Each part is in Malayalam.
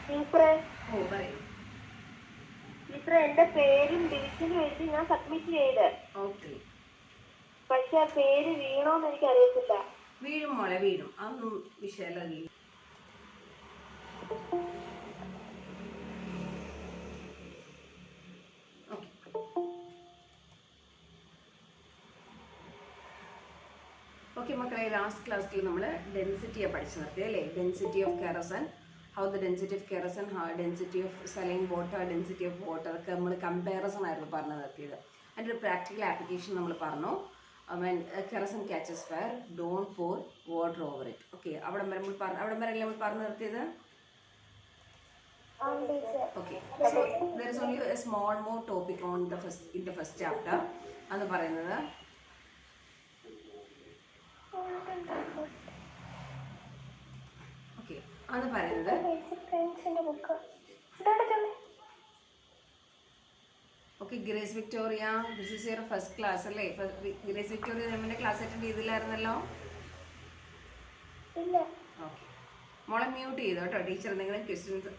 ടീച്ചറെ ഓ പറയൂ. ടീച്ചറെ എന്റെ പേരും ഡിവിഷനും എഴുതി ഞാൻ സബ്മിറ്റ് ചെയ്ത്. ഓക്കെ. പക്ഷെ ആ പേര് വീണോന്ന് എനിക്ക് അറിയത്തില്ല. വീഴും മോളെ, വീഴും. അതൊന്നും വിഷയമല്ല. ഓക്കെ മക്കളെ, ലാസ്റ്റ് ക്ലാസ്സിൽ നമ്മൾ ഡെൻസിറ്റിയാണ് പഠിച്ചു നിർത്തിയത് അല്ലേ? Density of kerosene, how the density of kerosene, density of saline water, density of water, ഒക്കെ നമ്മൾ കമ്പാരിസൺ ആയിരുന്നു പറഞ്ഞു നിർത്തിയത്. അതിൻ്റെ ഒരു പ്രാക്ടിക്കൽ ആപ്ലിക്കേഷൻ നമ്മൾ പറഞ്ഞു. When kerosene catches fire, don't pour water over it. Okay, അവിടെ വരെ നമ്മൾ പറഞ്ഞു നിർത്തിയത്. Okay, so there is only a small more topic on in the first chapter. അത് പറയുന്നത് okay grace Victoria, this is your first class അല്ലേ? ഗ്രേസ് വിക്ടോറിയ നമ്മുടെ ക്ലാസ് അറ്റൻഡ് ചെയ്തില്ലായിരുന്നല്ലോ? ഓക്കെ, മോളെ മ്യൂട്ട് ചെയ്തു കേട്ടോ. ടീച്ചർ എന്തെങ്കിലും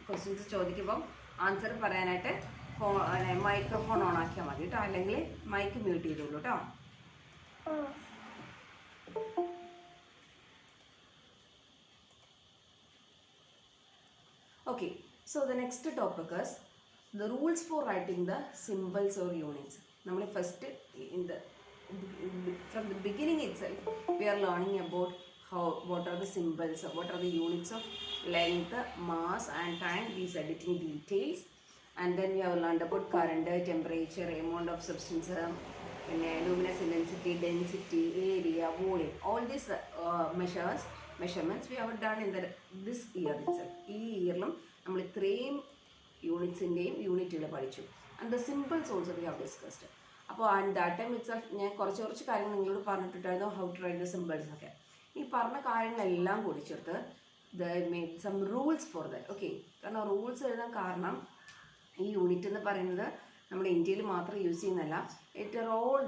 ക്വസ്റ്റ്യൻസ് ചോദിക്കുമ്പോൾ ആൻസർ പറയാനായിട്ട് മൈക്രോഫോൺ ഓൺ ആക്കിയാൽ മതി കേട്ടോ, അല്ലെങ്കിൽ മൈക്ക് മ്യൂട്ട് ചെയ്തോളൂ കേട്ടോ. Okay, so the next topic is the rules for writing the symbols or units. നമ്മൾ first from the beginning itself we are learning about what are the symbols, what are the units of length, mass and time, these editing details, and then we have learned about current, temperature, amount of substance, luminous intensity, density, area, volume, all these measurements we have done in this year itself. ഈ ഇയറിലും നമ്മൾ ഇത്രയും യൂണിറ്റ്സിൻ്റെയും യൂണിറ്റുകൾ പഠിച്ചു. And the symbols also we have discussed. അപ്പോൾ ആൻഡ് ദാറ്റ് ടൈം ഇറ്റ്സെൽഫ് ഞാൻ കുറച്ച് കാര്യങ്ങൾ നിങ്ങളോട് പറഞ്ഞിട്ടുണ്ടായിരുന്നു, how to write the symbols ഒക്കെ. ഈ പറഞ്ഞ കാര്യങ്ങളെല്ലാം കൂടി ചേർത്ത് the made some rules for that. Okay, കാരണം റൂൾസ് എഴുതാൻ കാരണം ഈ യൂണിറ്റ് എന്ന് പറയുന്നത് നമ്മുടെ ഇന്ത്യയിൽ മാത്രം യൂസ് ചെയ്യുന്നതല്ല,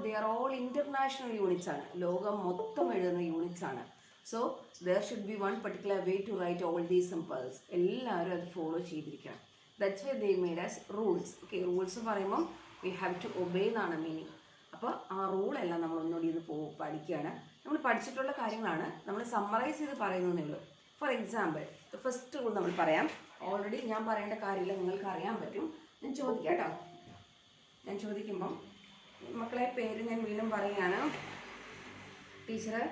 they are all international units ആണ്, ലോകം മൊത്തം എഴുതുന്ന യൂണിറ്റ്സ് ആണ്. So there should be one particular way to write all these symbols. എല്ലാവരും അത് ഫോളോ ചെയ്തിരിക്കണം. That's why they made as rules. Okay, rules പറയുമ്പം വി ഹാവ് ടു ഒബേ എന്നാണ് മീനിങ്. അപ്പോൾ ആ റൂളെല്ലാം നമ്മൾ ഒന്നുകൂടി ഇത് പഠിക്കുകയാണ്. നമ്മൾ പഠിച്ചിട്ടുള്ള കാര്യങ്ങളാണ് നമ്മൾ സമ്മറൈസ് ചെയ്ത് പറയുന്നതേ ഉള്ളൂ. ഫോർ എക്സാമ്പിൾ, ഫസ്റ്റ് റൂൾ നമ്മൾ പറയാം. ഓൾറെഡി ഞാൻ പറയേണ്ട കാര്യമില്ല, നിങ്ങൾക്ക് അറിയാൻ പറ്റും. ഞാൻ ചോദിക്കാം കേട്ടോ. ഞാൻ ചോദിക്കുമ്പം മക്കളെ പേര് ഞാൻ വീണ്ടും പറയുകയാണ്. ടീച്ചർ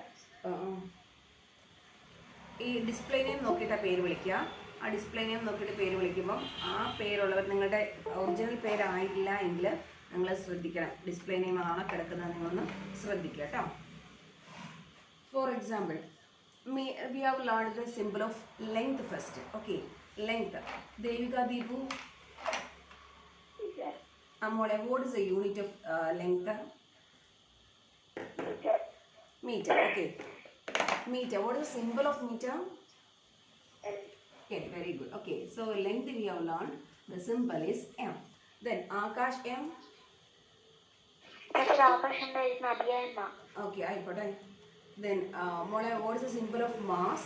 ഈ ഡിസ്പ്ലേ നെയിം നോക്കിയിട്ടാണ് പേര് വിളിക്കുക. ആ ഡിസ്പ്ലേ നെയിം നോക്കിയിട്ട് പേര് വിളിക്കുമ്പം ആ പേരുള്ളവർ നിങ്ങളുടെ ഒറിജിനൽ പേരായിട്ടില്ല എങ്കിൽ നിങ്ങൾ ശ്രദ്ധിക്കണം. ഡിസ്പ്ലേ നെയിം ആണോ കിടക്കുന്നത് നിങ്ങളൊന്ന് ശ്രദ്ധിക്കുക കേട്ടോ. For example, we have learned the symbol of length first. Okay, length. Devika, Deepu, Amole, what is the unit of length? Meter. Okay, meter. What is the symbol of meter? Okay, very good. Okay, so length we have learned. The symbol is m. Then Akash, m. Okay, I got it. Then Mola, what is the symbol of mass?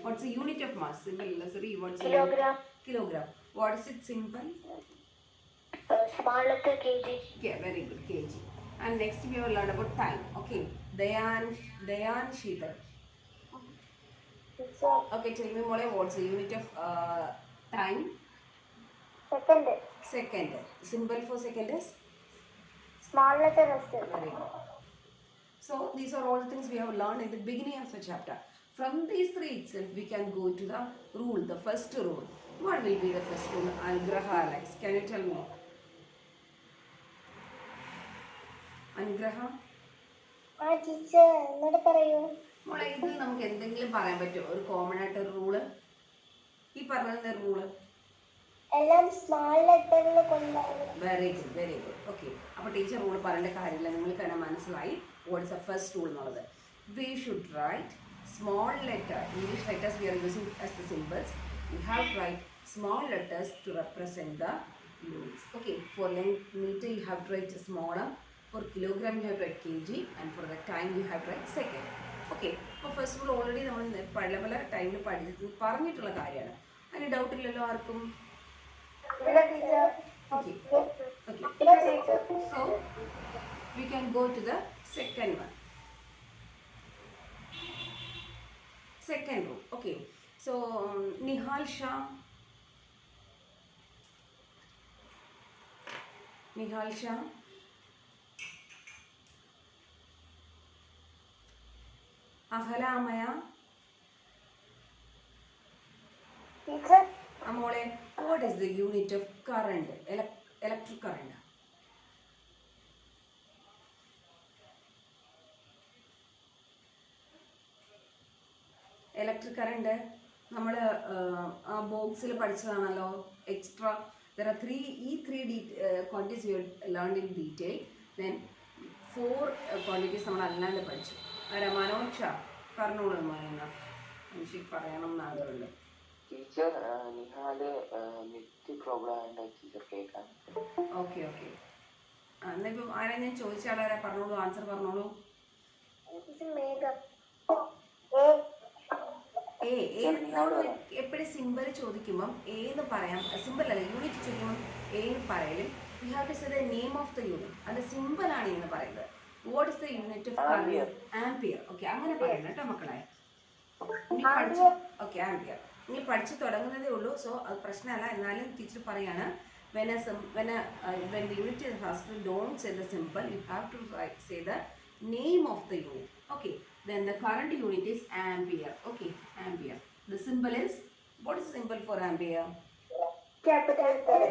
What's the unit of mass? Symbol, sorry, what's kilogram? Kilogram. What is its symbol? Small letter kg. Okay, very good, kg. And next we have learned about time. Okay, Dayan Sheetal. Okay, tell me Mola, what's the unit of time? Second. Second. Symbol for second is? Small letter s. Very good. So these are all the things we have learned in the beginning of the chapter. From these three itself, we can go to the rule, the first rule. What will be the first rule? Anugraha, Alex, can you tell me? Anugraha? Teacher എന്നോട് പറയൂ. മോളെ, ഇതിൽ നമുക്ക് എന്തെങ്കിലും പറയാൻ പറ്റുമോ? ഒരു കോമൺ ആയിട്ട് ഒരു റൂള്, ഈ പറഞ്ഞ റൂള് എല്ലാം സ്മാൾ ലെറ്ററിൽ കൊണ്ടുപോകും. Very good, very good. Okay, അപ്പോൾ ടീച്ചർ റൂൾ പറയേണ്ട കാര്യമില്ല, നിങ്ങൾക്ക് തന്നെ മനസ്സിലായി what is the first rule എന്നുള്ളത്. We should write small letter, English letters we are using as the symbols. We have to write small letters to represent the units. Okay, for length meter you have to write smaller, for kilogram you have to write kg, and for the time you have to write second. Okay, അപ്പോൾ ഫസ്റ്റ് റൂൾ ഓൾറെഡി നമ്മൾ പല ടൈമിൽ പറഞ്ഞിട്ടുള്ള കാര്യമാണ്. അതിന് ഡൗട്ട് ഇല്ലല്ലോ ആർക്കും? Okay. So we can go to the second one. Second row. Okay. So Nihal Shah. Ahala Amaya. Teacher. Amole, what is the unit of current? Electric current. Electric current, നമ്മൾ ആ ബോക്സിൽ പഠിച്ചതാണല്ലോ extra. There are three quantities you learned in detail. Then 4 quantities നമ്മൾ അല്ലാണ്ട് പഠിച്ചു. മനോജ് പറഞ്ഞോളൂ പറയുന്ന എനിക്ക് പറയണം എന്നാഗ്രഹമുണ്ട്. ടീച്ചർ നിഹാല് നെറ്റ് പ്രോബ്ലം ആയതുകൊണ്ട് ടീച്ചർ കേൾക്കാം. ഓക്കെ എന്നാൽ ഇപ്പം ആരാ ഞാൻ ചോദിച്ച ആളാരാ? പറഞ്ഞോളൂ, ആൻസർ പറഞ്ഞോളൂ. നമ്മൾ എപ്പോഴും സിമ്പിൾ ചോദിക്കുമ്പം എന്ന് പറയാം, സിമ്പിൾ അല്ല യൂണിറ്റ് ചോദിക്കുമ്പം എന്ന് പറയലും you have to say the name of the unit. അത് സിമ്പിൾ ആണ് എന്ന് പറയുന്നത്. What is the unit of current? Ampere. Okay, അങ്ങനെ പറയണം കേട്ടോ മക്കളെ. ഓക്കെ, ആംപിയർ നിങ്ങൾ പഠിച്ചു തുടങ്ങുന്നതേ ഉള്ളൂ. സോ അത് പ്രശ്നമല്ല. എന്നാലും ടീച്ചർ പറയാണ് when the unit is asked, don't say the symbol, you have to say the name of the unit. Okay, then the current unit is ampere. Okay, ampere. The symbol is, what is the symbol for ampere? Capital letter.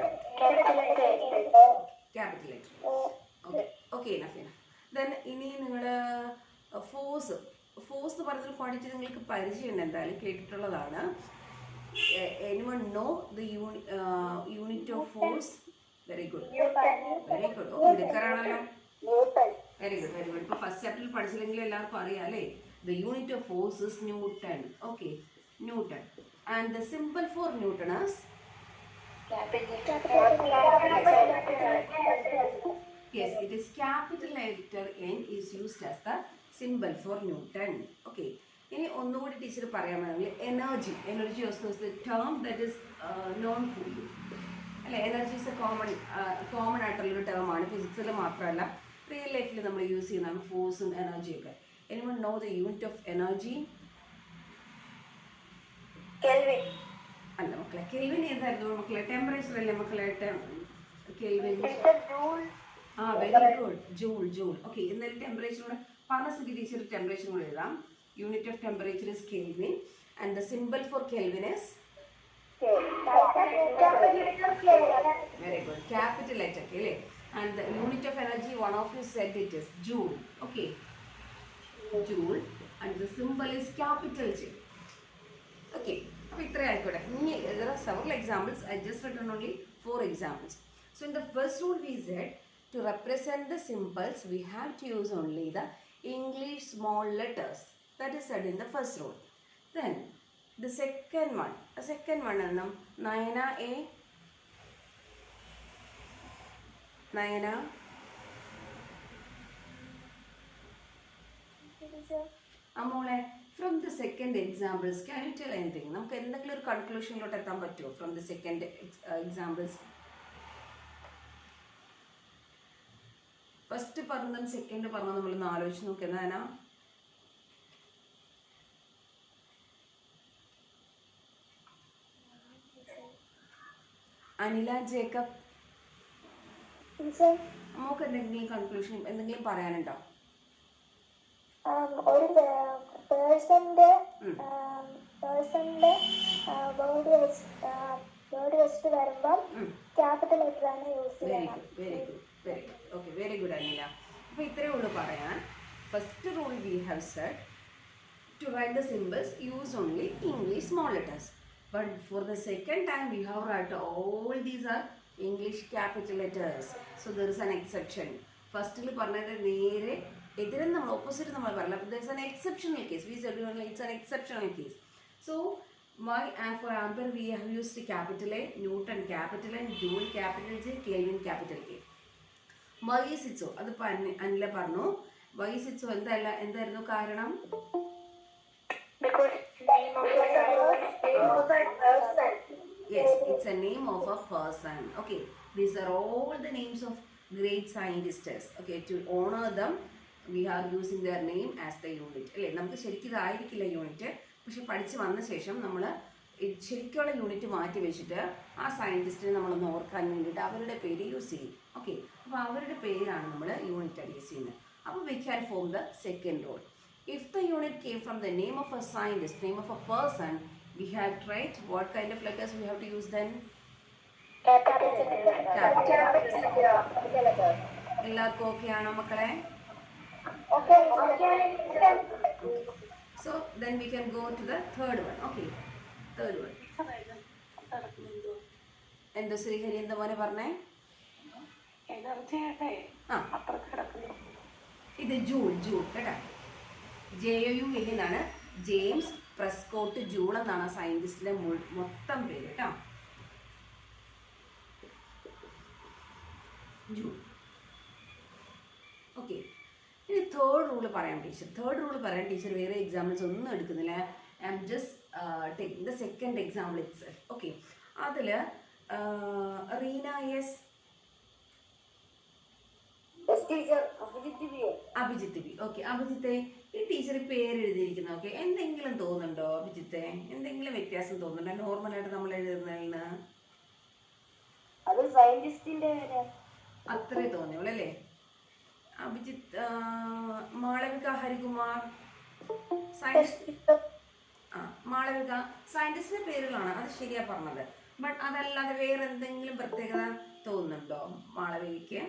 Okay, enough. Then ഇനി നിങ്ങൾ ഫോഴ്സ് എന്ന് പറയുന്നൊരു ക്വാണ്ടിറ്റി നിങ്ങൾക്ക് പരിചയമുണ്ട്, എന്തായാലും കേട്ടിട്ടുള്ളതാണ്. Anyone know the unit of force? Very good. Okay, മിടുക്കരാണല്ലോ. Very good. ഇപ്പോൾ ഫസ്റ്റ് ചാപ്റ്ററിൽ പഠിച്ചില്ലെങ്കിൽ എല്ലാവർക്കും അറിയാം അല്ലേ? The unit of force is Newton. Okay, Newton. And the symbol for Newton is? Yes, it is capital letter N is used as the symbol for Newton. Okay. ഇനി ഒന്നുകൂടി ടീച്ചർ പറയാമെങ്കിൽ energy of the term that is known for you അല്ലേ? എനർജി ഇസ് എ കോമൺ ആയിട്ടുള്ളൊരു ടേമാണ്. ഫിസിക്സിൽ മാത്രമല്ല റിയൽ ലൈഫിൽ നമ്മൾ യൂസ് ചെയ്യുന്നതാണ് ഫോഴ്സും എനർജിയൊക്കെ. Anyone know the unit of energy? അല്ല മക്കളെ, കെൽവിൻ ഏതായിരുന്നു മക്കളെ? ടെമ്പറേച്ചർ അല്ലേ മക്കളെ? Kelvin. Very good. Joule. Okay, എന്നാലും ടെമ്പറേച്ചറോടെ പറഞ്ഞ സ്ഥിതി ടീച്ചർ ടെമ്പറേച്ചർ കൂടെ എഴുതാം. Unit of temperature is Kelvin, and the symbol for Kelvin is? Very good. Capital letter K. And the unit of energy, one of you said it is Joule. Okay, Joule, and the symbol is capital J. Okay, there are several examples. I just written only 4 examples. So in the first rule we said, to represent the symbols we have to use only the English small letters. That is said in the first rule. Then the second one is Nayana A. Nayana. Amole, from the second examples, can you tell anything? നമുക്ക് എന്തെങ്കിലും ഒരു കൺക്ലൂഷനിലോട്ട് എത്താൻ പറ്റുമോ from the second examples? First പറഞ്ഞതും സെക്കൻഡ് പറഞ്ഞതും നമ്മളൊന്ന് ആലോചിച്ച് നോക്കുക. നയന, അനില ജേക്കബ്, നമുക്ക് എന്തെങ്കിലും കൺക്ലൂഷൻ എന്തെങ്കിലും പറയാനുണ്ടോ? ഒരു പേഴ്സന്റെ വേർഡ് വെച്ചിട്ട് വരുമ്പം ക്യാപിറ്റൽ ലെറ്റർ ആണ് യൂസ് ചെയ്യുന്നത്. Very good. Okay, very good Anila. അപ്പോൾ ഇത്രയേ ഉള്ളൂ പറയാൻ. First rule we have said to write the symbols use only English small letters. But for the second time we have write all these are English capital letters. So there is an exception. Firstly പറഞ്ഞത് നേരെ എതിരെ നമ്മൾ ഓപ്പോസിറ്റ് നമ്മൾ പറയില്ല. There is an exceptional case. We said only it's an exceptional case. So for ampere we have used capital A, Newton capital N, Joule capital J, Kelvin capital K. Why is it so? അത് അനില പറഞ്ഞു. Why is it so? എന്തായിരുന്നു കാരണം? Because name of the person. Yes, it's a name of a person. Okay, these are all the names of great scientists. Okay, to honor them, we are using their name as the unit. അല്ലേ, നമുക്ക് ശരിക്കും ഇതായിരിക്കില്ല യൂണിറ്റ്, പക്ഷെ പഠിച്ച് വന്ന ശേഷം നമ്മൾ ശരിക്കുള്ള യൂണിറ്റ് മാറ്റി വെച്ചിട്ട് ആ സയൻറ്റിസ്റ്റിനെ നമ്മളൊന്ന് ഓർക്കാൻ വേണ്ടിയിട്ട് അവരുടെ പേര് യൂസ് ചെയ്യും. ഓക്കെ, അപ്പോൾ അവരുടെ പേരാണ് നമ്മൾ യൂണിറ്റ് ആയിട്ട് യൂസ് ചെയ്യുന്നത്. അപ്പോൾ we can form the second rule. If the unit came from the name of a scientist, name of a person, we have to write what kind of letters we have to use then? എല്ലാവർക്കും ഓക്കെ ആണോ മക്കളെ? So then we can go to the third one. Okay, third one. എന്തോ ശ്രീഹരി എന്താ മോനെ പറഞ്ഞേ? ഇത് ജൂൾ കേട്ടാ, JOUL എന്നാണ്. ജെയിംസ് പ്രെസ്കോട്ട് ജൂൾ എന്നാണ് സയന്റിസ്റ്റിന്റെ മൊത്തം പേര് കേട്ടോ. ജൂൾ. ഓക്കെ, ഇനി തേർഡ് റൂള് പറയാം ടീച്ചർ. തേർഡ് റൂള് പറയാൻ ടീച്ചർ വേറെ എക്സാമ്പിൾസ് ഒന്നും എടുക്കുന്നില്ല. I am just taking the second example itself. Okay, അതിൽ Reena S Abhijith B. Okay, അഭിജിത്തെ ഈ ടീച്ചർ പേര് എഴുതിയിരിക്കുന്നു. ഓക്കെ, എന്തെങ്കിലും തോന്നുന്നുണ്ടോ അഭിജിത്തെ? എന്തെങ്കിലും വ്യത്യാസം തോന്നുന്നുണ്ടോ നോർമലായിട്ട് നമ്മൾ എഴുതുന്നതിന്? അത്രേ തോന്നിയുള്ളൂ അല്ലേ? അഭിജിത്ത്, മാളവിക ഹരികുമാർ മാളവിക സയന്റിസ്റ്റിന്റെ പേരുകളാണ്, അത് ശരിയാ പറഞ്ഞത്. ബട്ട് അതല്ലാതെ വേറെ എന്തെങ്കിലും പ്രത്യേകത തോന്നുന്നുണ്ടോ മാളവികയ്ക്ക്?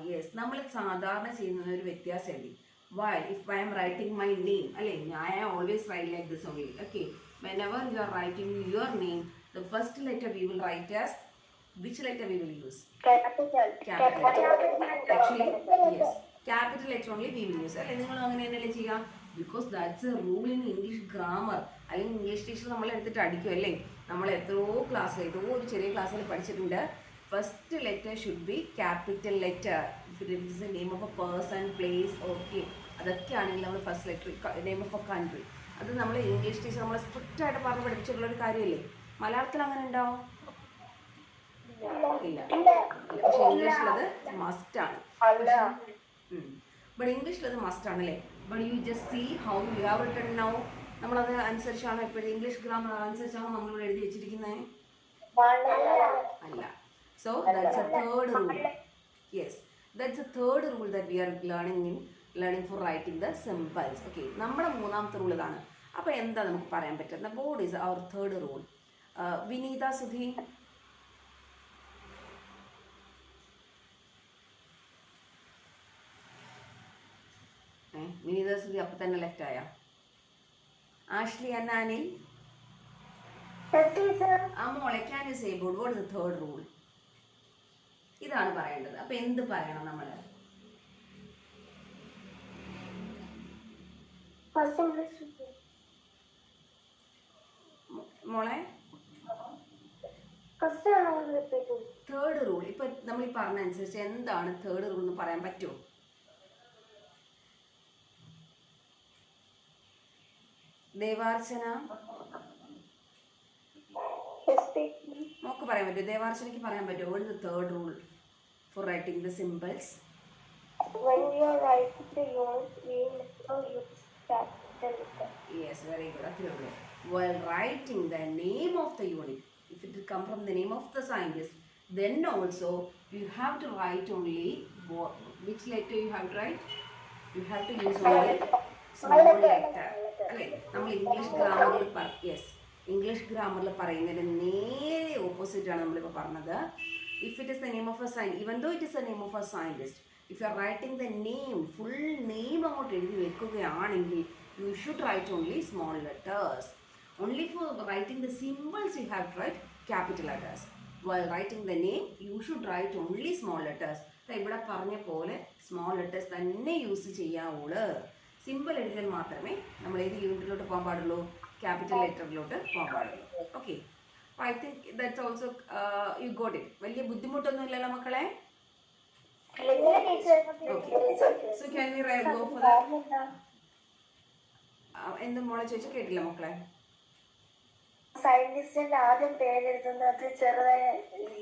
യെസ്, നമ്മൾ സാധാരണ ചെയ്യുന്ന ഒരു വ്യത്യാസം എഴുതി. Why if I am writing my name അല്ലേ, I always write like this only. Okay, whenever you are writing your name, the first letter we will write as, which letter we will use? Capital letter. Actually, yes, capital letter only we will use. അല്ലേ, നിങ്ങൾ അങ്ങനെ തന്നെയല്ലേ ചെയ്യാം? Because that's A rule in English grammar. അല്ലെങ്കിൽ ഇംഗ്ലീഷ് ടീച്ചർ നമ്മൾ എടുത്തിട്ട് അടിക്കും അല്ലേ? നമ്മൾ എത്രയോ ക്ലാസ്സിൽ, ഏതോ ഒരു ചെറിയ ക്ലാസ്സിൽ പഠിച്ചിട്ടുണ്ട്, first letter should be capital letter. If it is the name of A person, place, okay, അതൊക്കെ ആണെങ്കിൽ നമ്മൾ first letter, name of A country, അത് നമ്മൾ ഇംഗ്ലീഷ് ടീച്ചർ നമ്മൾ സ്ട്രിക്റ്റ് ആയിട്ട് പറഞ്ഞ് പഠിപ്പിച്ചിട്ടുള്ളൊരു കാര്യമല്ലേ? മലയാളത്തിൽ അങ്ങനെ ഉണ്ടാവും ഇല്ല, പക്ഷെ ഇംഗ്ലീഷിലത് മസ്റ്റാണ്. ബട്ട് ഇംഗ്ലീഷിലത് മസ്റ്റാണ് അല്ലേ? But you just see how you have written now. നമ്മളത് അനുസരിച്ചാണോ എപ്പോഴും ഇംഗ്ലീഷ് ഗ്രാമർ അനുസരിച്ചാണോ നമ്മളിവിടെ എഴുതി വെച്ചിരിക്കുന്നത്? അല്ല. So that's a third rule. Yes, that's a third rule that we are learning for writing the symbols. Okay, നമ്മുടെ മൂന്നാമത്തെ റൂൾ ഇതാണ്. അപ്പോൾ എന്താ നമുക്ക് പറയാൻ പറ്റുന്നത്? What is our third rule? Vineetha Sudhi. Vineetha Sudhi അപ്പം തന്നെ ലെഫ്റ്റ് ആയ. ആഷ്ലി അന്നാനിൽ. മോളെ, can you say about what is the third rule? ഇതാണ് പറയേണ്ടത്. അപ്പൊ എന്ത് പറയണം നമ്മള്? മോളെ, തേർഡ് റൂൾ ഇപ്പൊ നമ്മൾ ഈ പറഞ്ഞ അനുസരിച്ച് എന്താണ് തേർഡ് റൂൾ എന്ന് പറയാൻ പറ്റുമോ? ദേവാർച്ചന, മോക്ക് പറയാൻ പറ്റുമോ? ദേവാർച്ചനയ്ക്ക് പറയാൻ പറ്റുമോ? What is the third rule for writing the symbols? When we are writing the unit, we will use capital letter. Yes, very good. Athirullu. While writing the name of the unit, if it will come from the name of the scientist, then also you have to write only which letter you have to write? You have to use only small letter. അല്ലേ, നമ്മൾ ഇംഗ്ലീഷ് ഗ്രാമറിൽ ഇംഗ്ലീഷ് ഗ്രാമറിൽ പറയുന്നതിന് നേരെ ഓപ്പോസിറ്റ് ആണ് നമ്മളിപ്പോൾ പറഞ്ഞത്. If it is the name of a science, even though it is the name of a scientist, if you are writing the name, full name അങ്ങോട്ട് എഴുതി വെക്കുകയാണെങ്കിൽ you should write only small letters. Only for writing the symbols you have to write capital letters. While writing the name you should write only small letters. ഇവിടെ പറഞ്ഞ പോലെ സ്മോൾ ലെറ്റേഴ്സ് തന്നെ യൂസ് ചെയ്യാവുള്ളൂ. സിമ്പിൾ എഴുതാൻ മാത്രമേ നമ്മൾ ഏത് യൂണിറ്റിലോട്ട് പോകാൻ പാടുള്ളൂ? ക്യാപിറ്റൽ ലെറ്ററിലോട്ട് പോകാൻ പാടുള്ളൂ. ഓക്കെ, അപ്പോൾ I think that's also you got it. വലിയ ബുദ്ധിമുട്ടൊന്നും ഇല്ലല്ലോ മക്കളെ? Okay. So can we go for that? എന്തും മോളെ ചോദിച്ചു കേട്ടില്ല മക്കളെ. സയന്റിസ്റ്റിന്റെ ആദ്യം പേരെഴുതുന്നത് ചെറുതായ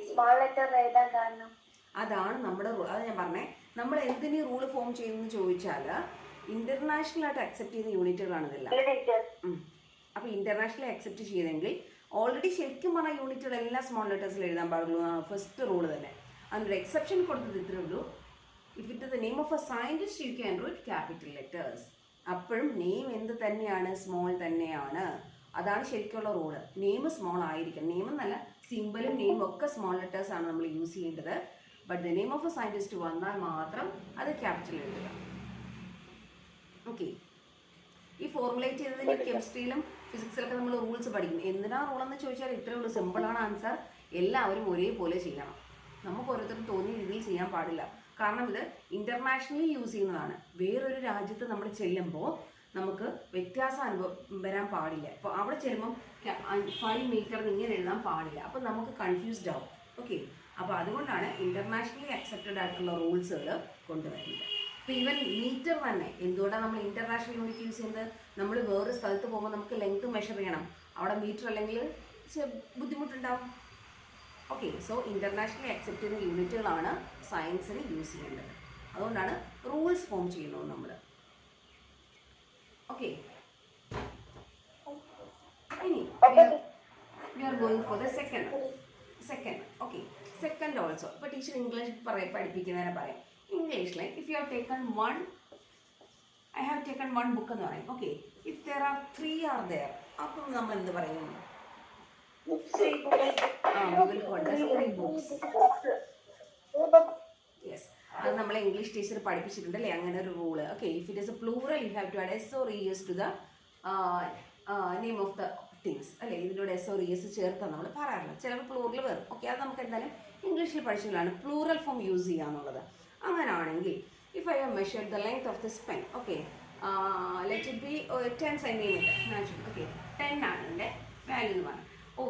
സ്മോൾ ലെറ്റർ എഴുതാൻ കാരണം അതാണ് നമ്മുടെ റൂൾ. അത് ഞാൻ പറഞ്ഞേ, നമ്മൾ എന്തിന് റൂൾ ഫോം ചെയ്യുമെന്ന് ചോദിച്ചാൽ ഇന്റർനാഷണൽ ആയിട്ട് അക്സെപ്റ്റ് ചെയ്ത യൂണിറ്റുകളാണ് ഇതെല്ലാം. അപ്പോൾ ഇന്റർനാഷണലി അക്സെപ്റ്റ് ചെയ്തെങ്കിൽ ഓൾറെഡി ശരിക്കും പറഞ്ഞ യൂണിറ്റുകളെല്ലാം സ്മോൾ ലെറ്റേഴ്സിൽ എഴുതാൻ പാടുള്ളൂ എന്നാണ് ഫസ്റ്റ് റൂൾ തന്നെ. അതിനൊരു എക്സെപ്ഷൻ കൊടുത്തത് ഇത്രേ ഉള്ളൂ. If it the name of A scientist you can write capital letters. അപ്പോഴും നെയിം എന്ത് തന്നെയാണ്, സ്മോൾ തന്നെയാണ്. അതാണ് ശരിക്കുള്ള റൂള്. നെയിം സ്മോൾ ആയിരിക്കും. നെയിം എന്നല്ല, സിമ്പിളും നെയിമും ഒക്കെ സ്മോൾ ലെറ്റേഴ്സ് ആണ് നമ്മൾ യൂസ് ചെയ്യേണ്ടത്. But the name of A scientist വന്നാൽ മാത്രം അത് ക്യാപിറ്റൽ എഴുതുക. ഓക്കെ. ഈ ഫോർമുലേറ്റ് ചെയ്തതിന് കെമിസ്ട്രിയിലും ഫിസിക്സിലൊക്കെ നമ്മൾ റൂൾസ് പഠിക്കും. എന്തിനാ റൂളെന്ന് ചോദിച്ചാൽ ഇത്രയേ ഉള്ളൂ, സിമ്പിളാണ് ആൻസർ. എല്ലാവരും ഒരേപോലെ ചെയ്യണം. നമുക്ക് ഓരോരുത്തരും തോന്നിയ രീതിയിൽ ചെയ്യാൻ പാടില്ല. കാരണം ഇത് ഇൻ്റർനാഷണലി യൂസ് ചെയ്യുന്നതാണ്. വേറൊരു രാജ്യത്ത് നമ്മൾ ചെല്ലുമ്പോൾ നമുക്ക് വ്യത്യാസം വരാൻ പാടില്ല. ഇപ്പോൾ അവിടെ ചെല്ലുമ്പം 5 മീറ്റർ ഇങ്ങനെ എഴുതാൻ പാടില്ല. അപ്പോൾ നമുക്ക് കൺഫ്യൂസ്ഡ് ആവും. ഓക്കെ. അപ്പോൾ അതുകൊണ്ടാണ് ഇൻ്റർനാഷണലി അക്സെപ്റ്റഡ് ആയിട്ടുള്ള റൂൾസുകൾ കൊണ്ടുവരുന്നത്. ഇപ്പോൾ ഈവൻ മീറ്റർ തന്നെ എന്തുകൊണ്ടാണ് നമ്മൾ ഇൻ്റർനാഷണൽ യൂണിറ്റ് യൂസ് ചെയ്യുന്നത്? നമ്മൾ വേറൊരു സ്ഥലത്ത് പോകുമ്പോൾ നമുക്ക് ലെങ്ത് മെഷർ ചെയ്യണം. അവിടെ മീറ്റർ അല്ലെങ്കിൽ ബുദ്ധിമുട്ടുണ്ടാവും. ഓക്കെ. സോ ഇൻ്റർനാഷണലി അക്സെപ്റ്റ് ചെയ്യുന്ന യൂണിറ്റുകളാണ് സയൻസിന് യൂസ് ചെയ്യേണ്ടത്. അതുകൊണ്ടാണ് റൂൾസ് ഫോം ചെയ്യുന്നത് നമ്മൾ. ഓക്കെ. ഇനി we are going for the second. Okay. Second also. ഇപ്പോൾ ടീച്ചർ ഇംഗ്ലീഷ് പഠിപ്പിക്കുന്നതിനെ പറയാം. ഇംഗ്ലീഷിൽ if you have taken I have taken one book എന്ന് പറയും. Okay. If there are 3 are there, അപ്പം നമ്മൾ എന്ത് പറയും? We will call this 3 books. Yes. അത് നമ്മളെ ഇംഗ്ലീഷ് ടീച്ചർ പഠിപ്പിച്ചിട്ടുണ്ട് അല്ലേ, അങ്ങനെ ഒരു rule. Okay. If it is a plural you have to add s or es to the name of the things അല്ലേ. ഇതിലൂടെ എസ് ഓർ ഇഎസ് ചേർത്താൽ നമ്മൾ പറയാറില്ല. ചിലപ്പോൾ പ്ലൂറൽ വരും. ഓക്കെ. അത് നമുക്ക് എന്തായാലും ഇംഗ്ലീഷിൽ പഠിച്ചതാണ് പ്ലൂറൽ ഫോം യൂസ് ചെയ്യുക എന്നുള്ളത്. അങ്ങനെയാണെങ്കിൽ if I have measured the length of this pen, okay, let it be 10 centimetre. Okay. 10 ആണ് എൻ്റെ വാല്യൂ എന്ന് പറഞ്ഞാൽ. ഓ,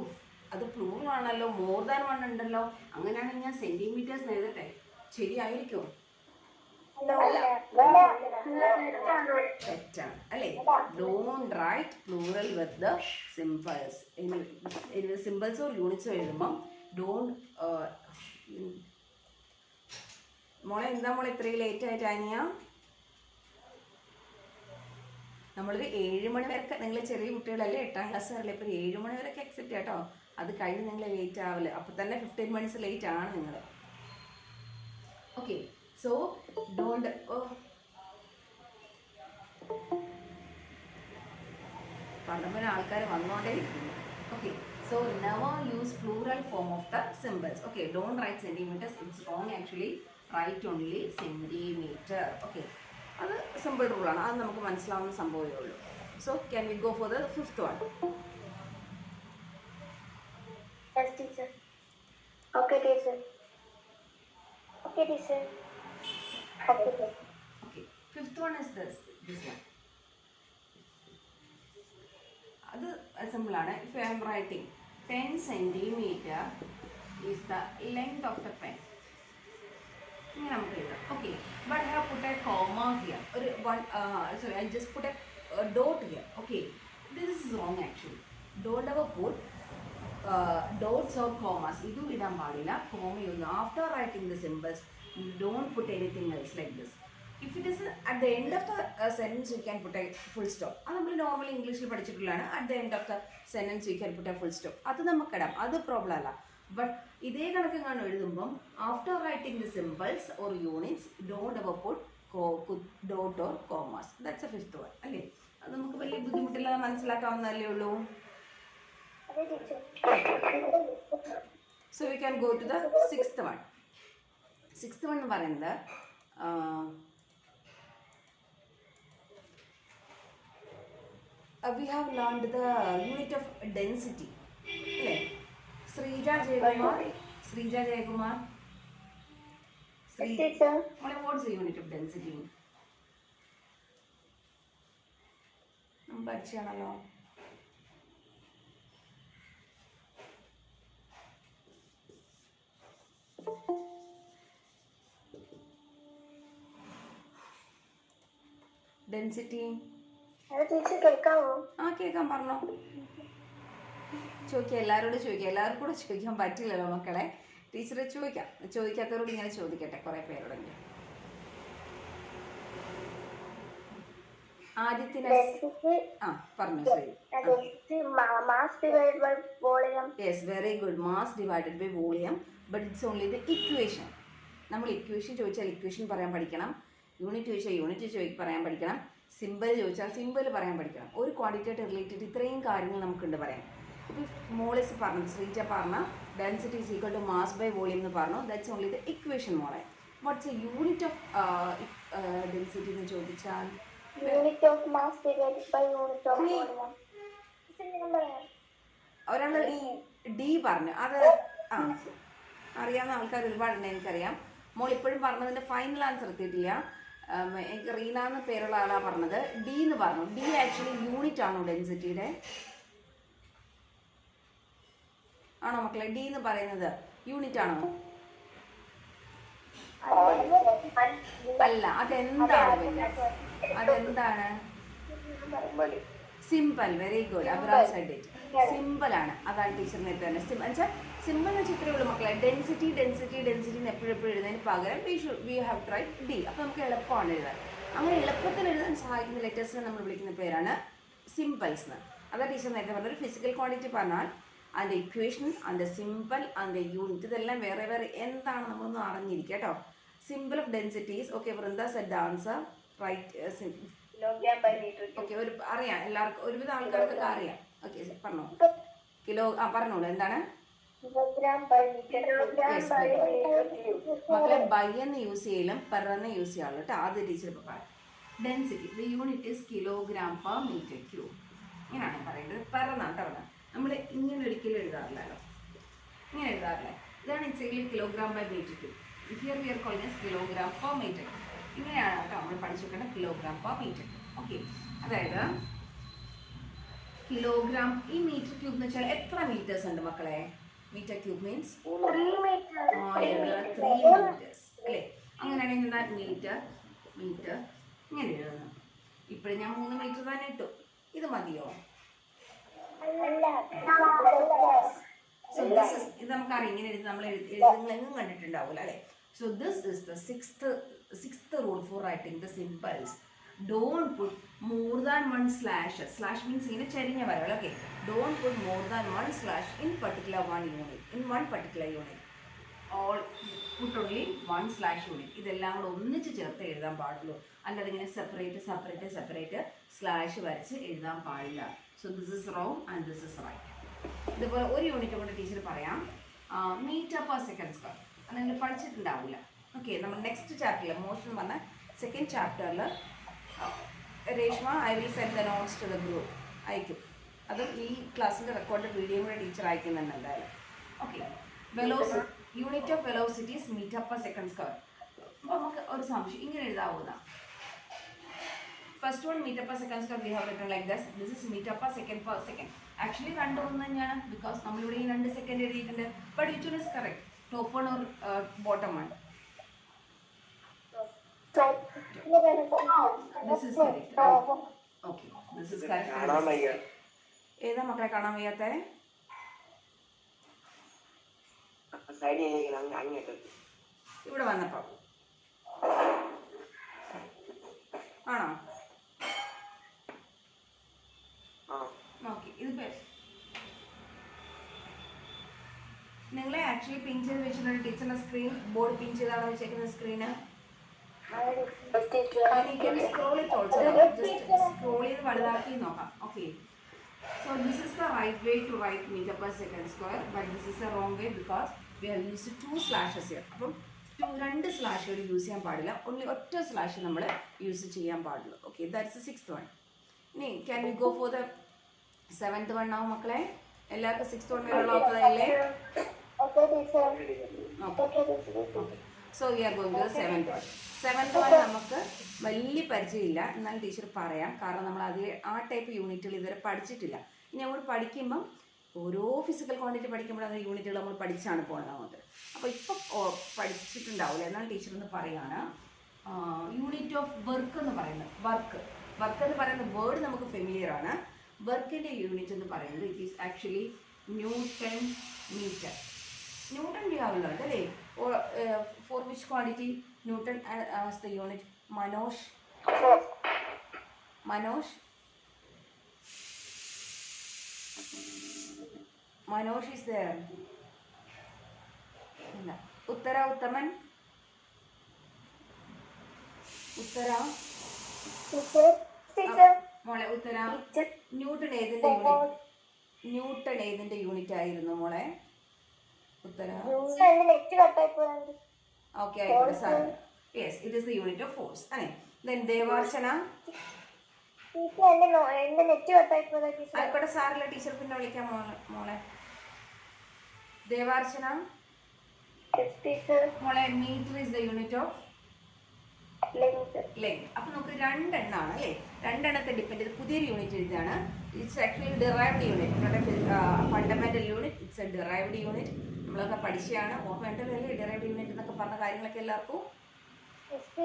അത് പ്ലൂറൽ ആണല്ലോ, മോർ ദാൻ 1 ഉണ്ടല്ലോ. അങ്ങനെയാണെങ്കിൽ ഞാൻ സെൻറ്റിമീറ്റേഴ്സ് എഴുതട്ടെ. ശരിയായിരിക്കും? തെറ്റാണ് അല്ലേ. Don't write plural with the symbols. സിംബൽസോ യൂണിറ്റ്സോ എഴുതുമ്പം ഡോണ്ട്. മോളെ എന്താ മോളെ ഇത്രയും ലേറ്റ് ആയിട്ട് ആനിയ? നമ്മളൊരു 7 മണി വരെയൊക്കെ, നിങ്ങൾ ചെറിയ കുട്ടികളല്ലേ, 8ാം ക്ലാസ്സുകാരല്ലേ, ഇപ്പോൾ 7 മണി വരെയൊക്കെ അക്സെപ്റ്റ് കേട്ടോ. അത് കഴിഞ്ഞ് നിങ്ങൾ ലേറ്റ് ആവില്ല. അപ്പോൾ തന്നെ 15 മിനിറ്റ്സ് ലേറ്റ് ആണ് നിങ്ങൾ. ഓക്കെ. So don't. പണ്ടപ്പന ആൾക്കാർ വന്നോണ്ടേ ഇരിക്കുന്നു. Okay. So never use plural form of the symbols. Okay. Don't write centimetres. It's wrong actually. Right only centimetre. Okay. അത് സിമ്പിൾ റൂളാണ്. അത് നമുക്ക് മനസ്സിലാവുന്ന സംഭവമേ ഉള്ളൂ. So can we go for the 5th one? Yes, teacher. Okay, teacher. Okay, teacher. Okay. Okay. 5th one is this one. അത് സിമ്പിൾ ആണ്. If I am writing 10 centimetre is the length of the pen. ഇങ്ങനെ നമുക്ക് എഴുതാം. Okay. But I have put a comma here. ഒരു sorry, I just put a dot here. Okay. This is wrong actually. Don't ever put dots or commas. ഇതും ഇടാൻ പാടില്ല, കോമയൊന്നും. After writing the symbols don't put anything else like this. If it is at the end of the sentence you can put a full stop. അത് നമ്മൾ നോർമലി ഇംഗ്ലീഷിൽ പഠിച്ചിട്ടുള്ളതാണ്. at the end of the sentence you can put a full stop. അത് നമുക്കിടാം, അത് പ്രോബ്ലം അല്ല. ബട്ട് ഇതേ കണക്ക് കാണും എഴുതുമ്പം after writing the symbols or units don't ever put dot or commas. That's a 5th one അല്ലേ. അത് നമുക്ക് വലിയ ബുദ്ധിമുട്ടില്ലാതെ മനസ്സിലാക്കാവുന്നതല്ലേ ഉള്ളൂ. So we can go to the 6th one. 6th one എന്ന് പറയുന്നത് we have learned the unit of density. അല്ലേ? Srija Jaykumar. What's the unit of density? പഠിച്ചാണല്ലോ. Density. അത് ടീച്ചർ കേൾക്കാവോ? ആ കേൾക്കാൻ പറഞ്ഞോ. ചോദിക്കാം, എല്ലാവരോടും ചോദിക്കാം. എല്ലാവർക്കും കൂടെ ചോദിക്കാൻ പറ്റില്ലല്ലോ മക്കളെ. ടീച്ചറെ ചോദിക്കാം, ചോദിക്കാത്തവരോട് ഇങ്ങനെ ചോദിക്കട്ടെ കുറേ പേരോടെങ്കിലും. ആദ്യത്തിന് ആ പറഞ്ഞു ശരി. Mass divide by volume. Yes, very good. Mass divided by volume, but it's only the equation. നമ്മൾ ഇക്വേഷൻ ചോദിച്ചാൽ ഇക്വേഷൻ പറയാൻ പഠിക്കണം. യൂണിറ്റ് ചോദിച്ചാൽ യൂണിറ്റ് പറയാൻ പഠിക്കണം. സിമ്പിൾ ചോദിച്ചാൽ സിമ്പിൾ പറയാൻ പഠിക്കണം. ഒരു ക്വാണ്ടിറ്റിയായിട്ട് റിലേറ്റഡ് ഇത്രയും കാര്യങ്ങൾ നമുക്കുണ്ട് പറയാൻ. ഇപ്പോൾ മോളിസ് പറഞ്ഞു, ശ്രീജ പറഞ്ഞ density is equal to mass by volume എന്ന് പറഞ്ഞു. ദാറ്റ്സ് ഓൺലി ദ ഇക്വേഷൻ മോളെ. What's a unit of density എന്ന് ചോദിച്ചാൽ unit of mass divide by unit of volume. ഒരാൾ ഡി പറഞ്ഞു. അത് ആ അറിയാവുന്ന ആൾക്കാർ ഒരുപാടുണ്ട്, എനിക്കറിയാം. മോൾ ഇപ്പോഴും പറഞ്ഞതിൻ്റെ ഫൈനൽ ആൻസർ എത്തിയിട്ടില്ല. എനിക്ക് റീന എന്ന പേരുള്ള ആളാണ് പറഞ്ഞത്. ഡി എന്ന് പറഞ്ഞു. ഡി ആക്ച്വലി യൂണിറ്റ് ആണോ ഡെൻസിറ്റിയുടെ? ആണോ മക്കളെ? ഡി എന്ന് പറയുന്നത് യൂണിറ്റ് ആണോ? അല്ല. അതെന്താണ്? അതെന്താണ്? Simple. Very good. Abram said it. Simple ആണ്. അതാണ് ടീച്ചർ നേരത്തെ തന്നെ വെച്ചാൽ സിമ്പിൾ എന്ന് വെച്ചാൽ ഇത്രയേ ഉള്ളൂ മക്കളെ. ഡെൻസിറ്റി എന്ന് എപ്പോഴും എഴുതുന്നതിന് പകരം വി ഹാവ് ട്രൈ ഡി. അപ്പോൾ നമുക്ക് എളുപ്പമാണ് എഴുതാൻ. അങ്ങനെ എളുപ്പത്തിൽ എഴുതാൻ സഹായിക്കുന്ന ലെറ്റേഴ്സിനെ നമ്മൾ വിളിക്കുന്ന പേരാണ് സിമ്പിൾസ് എന്ന്. അതാണ് ടീച്ചർ നേരത്തെ പറഞ്ഞത്. ഒരു ഫിസിക്കൽ ക്വാണ്ടിറ്റി പറഞ്ഞാൽ അതിൻ്റെ ഇക്വേഷൻ, അതിൻ്റെ സിമ്പിൾ, അതിൻ്റെ യൂണിറ്റ്, ഇതെല്ലാം വേറെ വേറെ എന്താണ് നമ്മളൊന്ന് അറിഞ്ഞിരിക്കുക കേട്ടോ. Symbol of densities. Okay, Vrinda said the answer right. Okay, ഒരു അറിയാം എല്ലാവർക്കും, ഒരുവിധ ആൾക്കാർക്കൊക്കെ അറിയാം. ഓക്കെ, പറഞ്ഞോ. കിലോ പറഞ്ഞോളൂ. എന്താണ് മക്കളെ? ബൈ എന്ന് യൂസ് ചെയ്യലും പെർ എന്ന് യൂസ് ചെയ്യാമല്ലോ കേട്ടോ. ആദ്യം ടീച്ചർ ഇപ്പോൾ പറയാം. Density the unit is kilogram per metre cube. ഇങ്ങനെയാണ് പറയുന്നത്. പെർ എന്നാണ് പറഞ്ഞത്. നമ്മൾ ഇങ്ങനെ ഒരിക്കലും എഴുതാറില്ലല്ലോ, ഇങ്ങനെ എഴുതാറില്ലേ? ഇതാണ് it's kilogram by metre cube. Here we are calling as kilogram per metre cube. ഇങ്ങനെയാണ് കേട്ടോ നമ്മൾ പഠിച്ചിരിക്കേണ്ട kilogram per metre cube. Okay, അതായത് കിലോഗ്രാം ഈ മീറ്റർ ക്യൂബ് എന്ന് വെച്ചാൽ എത്ര മീറ്റേഴ്സ് ഉണ്ട് മക്കളെ? മീറ്റർ ക്യൂബ് മീൻസ് 3 meters അല്ലേ? അങ്ങനെയാണെങ്കിൽ മീറ്റർ ഇങ്ങനെ എഴുതുന്നു. ഇപ്പോഴും ഞാൻ 3 മീറ്റർ തന്നെ ഇട്ടു. ഇത് മതിയോ? ഇത് നമുക്കറിയാം. ഇങ്ങനെ എഴുതി നമ്മൾ എഴുതുന്നെങ്ങും കണ്ടിട്ടുണ്ടാവില്ല അല്ലേ? So this is the sixth rule for writing the symbols. Don't put more than one slash. Slash means ഇങ്ങനെ ചരിഞ്ഞ വരകൾ. Okay, don't put more than one slash in particular one unit. In one particular unit. All put only one slash unit. ഇതെല്ലാം കൂടെ ഒന്നിച്ച് ചേർത്ത് എഴുതാൻ പാടുള്ളൂ. അല്ലാതെ ഇങ്ങനെ സെപ്പറേറ്റ് സ്ലാഷ് വരച്ച് എഴുതാൻ പാടില്ല. So this is wrong and this is right. ഇതുപോലെ ഒരു യൂണിറ്റ് കൊണ്ട് ടീച്ചർ പറയാം. Metre per second square. അത് നിങ്ങൾ പഠിച്ചിട്ടുണ്ടാവില്ല. ഓക്കെ, നമ്മൾ നെക്സ്റ്റ് ചാപ്റ്ററിൽ മോഷൻ പറഞ്ഞ സെക്കൻഡ് ചാപ്റ്ററിൽ Reshma I will send the notes to the group അയക്കും. അത് ഈ ക്ലാസ്സിൻ്റെ റെക്കോർഡ് വീഡിയോ കൂടെ ടീച്ചർ അയക്കുന്നുണ്ട് എന്തായാലും. Okay, unit of velocities metre per second square. അപ്പോൾ നമുക്ക് ഒരു സംശയം ഇങ്ങനെ എഴുതാവുന്ന first one metre per second square we have written like this. This is metre per second. Actually രണ്ട് ഒന്ന് തന്നെയാണ്, ബിക്കോസ് നമ്മളിവിടെ ഈ 2 സെക്കൻഡ് എഴുതിയിട്ടുണ്ട്. But which one is correct? Top one or bottom one? This is correct. Okay, this is correct. ഏതാ മക്കളെ കാണാൻ വയ്യാത്ത? ഇവിടെ വന്നപ്പോ ആണോ? ഓക്കെ, ഇത് നിങ്ങളെ ആക്ച്വലി പിൻ ചെയ്ത് വെച്ചിട്ടുണ്ട് ടീച്ചറിന്റെ സ്ക്രീൻ. ബോർഡ് പിൻ ചെയ്താണ് വെച്ചേക്കുന്ന സ്ക്രീന്. സ്ക്രോൾ ചെയ്ത് വലുതാക്കി നോക്കാം. Okay, so this is the right way to write meter per second square, but this is the wrong way because we have used 2 slashes here. അപ്പം 2 സ്ലാഷുകൾ യൂസ് ചെയ്യാൻ പാടില്ല. only ഒറ്റ സ്ലാഷ് നമ്മൾ യൂസ് ചെയ്യാൻ പാടുള്ളൂ. Okay, that's the 6th one. ഇനി can we go for the 7th one now മക്കളെ? എല്ലാവർക്കും 6th one വരെയുള്ള ഓർമ്മയില്ലേ? So we are going to the 7th one. 7th one നമുക്ക് വലിയ പരിചയമില്ല, എന്നാലും ടീച്ചർ പറയാം. കാരണം നമ്മൾ ആ ടൈപ്പ് യൂണിറ്റുകൾ ഇതുവരെ പഠിച്ചിട്ടില്ല. ഇനി നമ്മൾ പഠിക്കുമ്പം ഓരോ ഫിസിക്കൽ ക്വാണ്ടിറ്റി പഠിക്കുമ്പോൾ അത് യൂണിറ്റുകൾ നമ്മൾ പഠിച്ചാണ് പോകുന്നത് അങ്ങോട്ട്. അപ്പോൾ ഇപ്പോൾ പഠിച്ചിട്ടുണ്ടാവില്ല, എന്നാൽ ടീച്ചർ എന്ന് പറയുകയാണ് യൂണിറ്റ് ഓഫ് വർക്ക് എന്ന് പറയുന്നത്. വർക്ക് എന്ന് പറയുന്ന വേർഡ് നമുക്ക് ഫെമിലിയർ ആണ്. വർക്കിൻ്റെ യൂണിറ്റ് എന്ന് പറയുന്നത് it is actually newton metre. Newton we have learned അല്ലേ? For which quantity newton as the unit? Manosh is there. Uttara, Uttaman. Uttara. മോളെ ഉത്തര, ന്യൂട്ടൺ ഏതിന്റെ യൂണിറ്റ് ആയിരുന്നു മോളെ? ഉത്തര. ഓക്കെ ആയിക്കോട്ടെ sir. Yes, it is the unit of force അല്ലേ? ദെൻ ദേവാർച്ചന. ആയിക്കോട്ടെ സാറില്ല, ടീച്ചർ പിന്നെ വിളിക്കാം മോളെ. ദേവാർച്ചന മോളെ, metre is the unit of length. അപ്പൊ നമുക്ക് രണ്ടെണ്ണമാണ് അല്ലേ? രണ്ടെണ്ണത്തെ ഡിപ്പെൻഡ് ചെയ്ത് പുതിയൊരു യൂണിറ്റ് എഴുതിയാണ്. It's actually derived unit, fundamental unit. It's a derived unit. നമ്മളൊക്കെ പഠിച്ചതാണ്. ഓർമ്മയുണ്ടല്ലേ ഡിറൈവ്ഡ് യൂണിറ്റ് എന്നൊക്കെ പറഞ്ഞ കാര്യങ്ങളൊക്കെ എല്ലാവർക്കും? ഓക്കെ,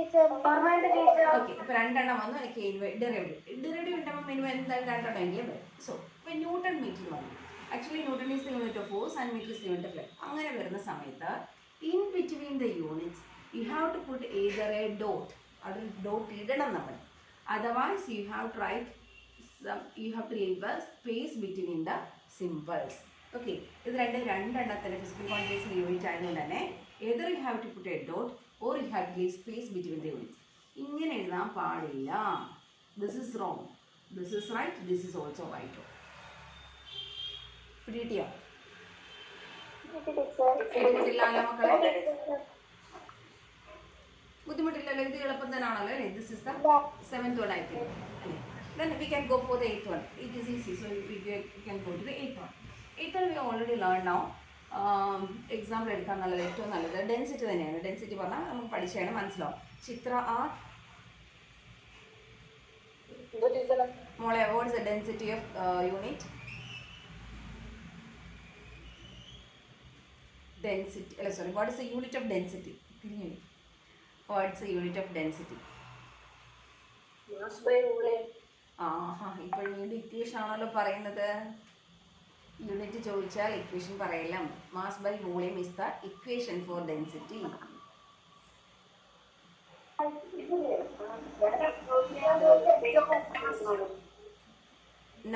അപ്പൊ രണ്ടെണ്ണം വന്നു. എനിക്ക് ഡിറൈവ്ഡ് ഉണ്ടാകുമ്പോൾ മിനിമം എന്തായാലും രണ്ടെണ്ണം എങ്കിലും വരും. സോ ഇപ്പൊ ന്യൂട്ടൺ മീറ്റർ വന്നു. Actually newton is the unit of force and metre is the unit of length. അങ്ങനെ വരുന്ന സമയത്ത് in between the units you have to put either a dot, or dot idana nammal, otherwise you have to leave a space between the symbols. Okay, idu rendannathile physical quantities unit ayindane either you have to put a dot or you have to leave space between the units. Ingane ezhudhan paadilla. This is wrong, this is right, this is also right. Piditiya idilla makkale ബുദ്ധിമുട്ടില്ലല്ലോ, ഇത് എളുപ്പം തന്നെയാണല്ലോ അല്ലേ? This is the 7th one I think. Then we can go for the 8th one. It is easy, so we can go to the 8th one. 8th one we already learned now. Example എടുക്കാൻ നല്ലത്, ഏറ്റവും നല്ലത് ഡെൻസിറ്റി തന്നെയാണ്. ഡെൻസിറ്റി പറഞ്ഞാൽ നമുക്ക് പഠിച്ചാണ് മനസ്സിലാവും. ചിത്ര ആർ മോളെ, what is the density of unit? Density അല്ല sorry, what is the unit of density? What's the unit of density? Mass by volume. ഇപ്പോൾ വീണ്ടും ഇക്വേഷൻ ആണല്ലോ പറയുന്നത്. യൂണിറ്റ് ചോദിച്ചാൽ ഇക്വേഷൻ പറയല്ല. Mass by volume is the equation for density.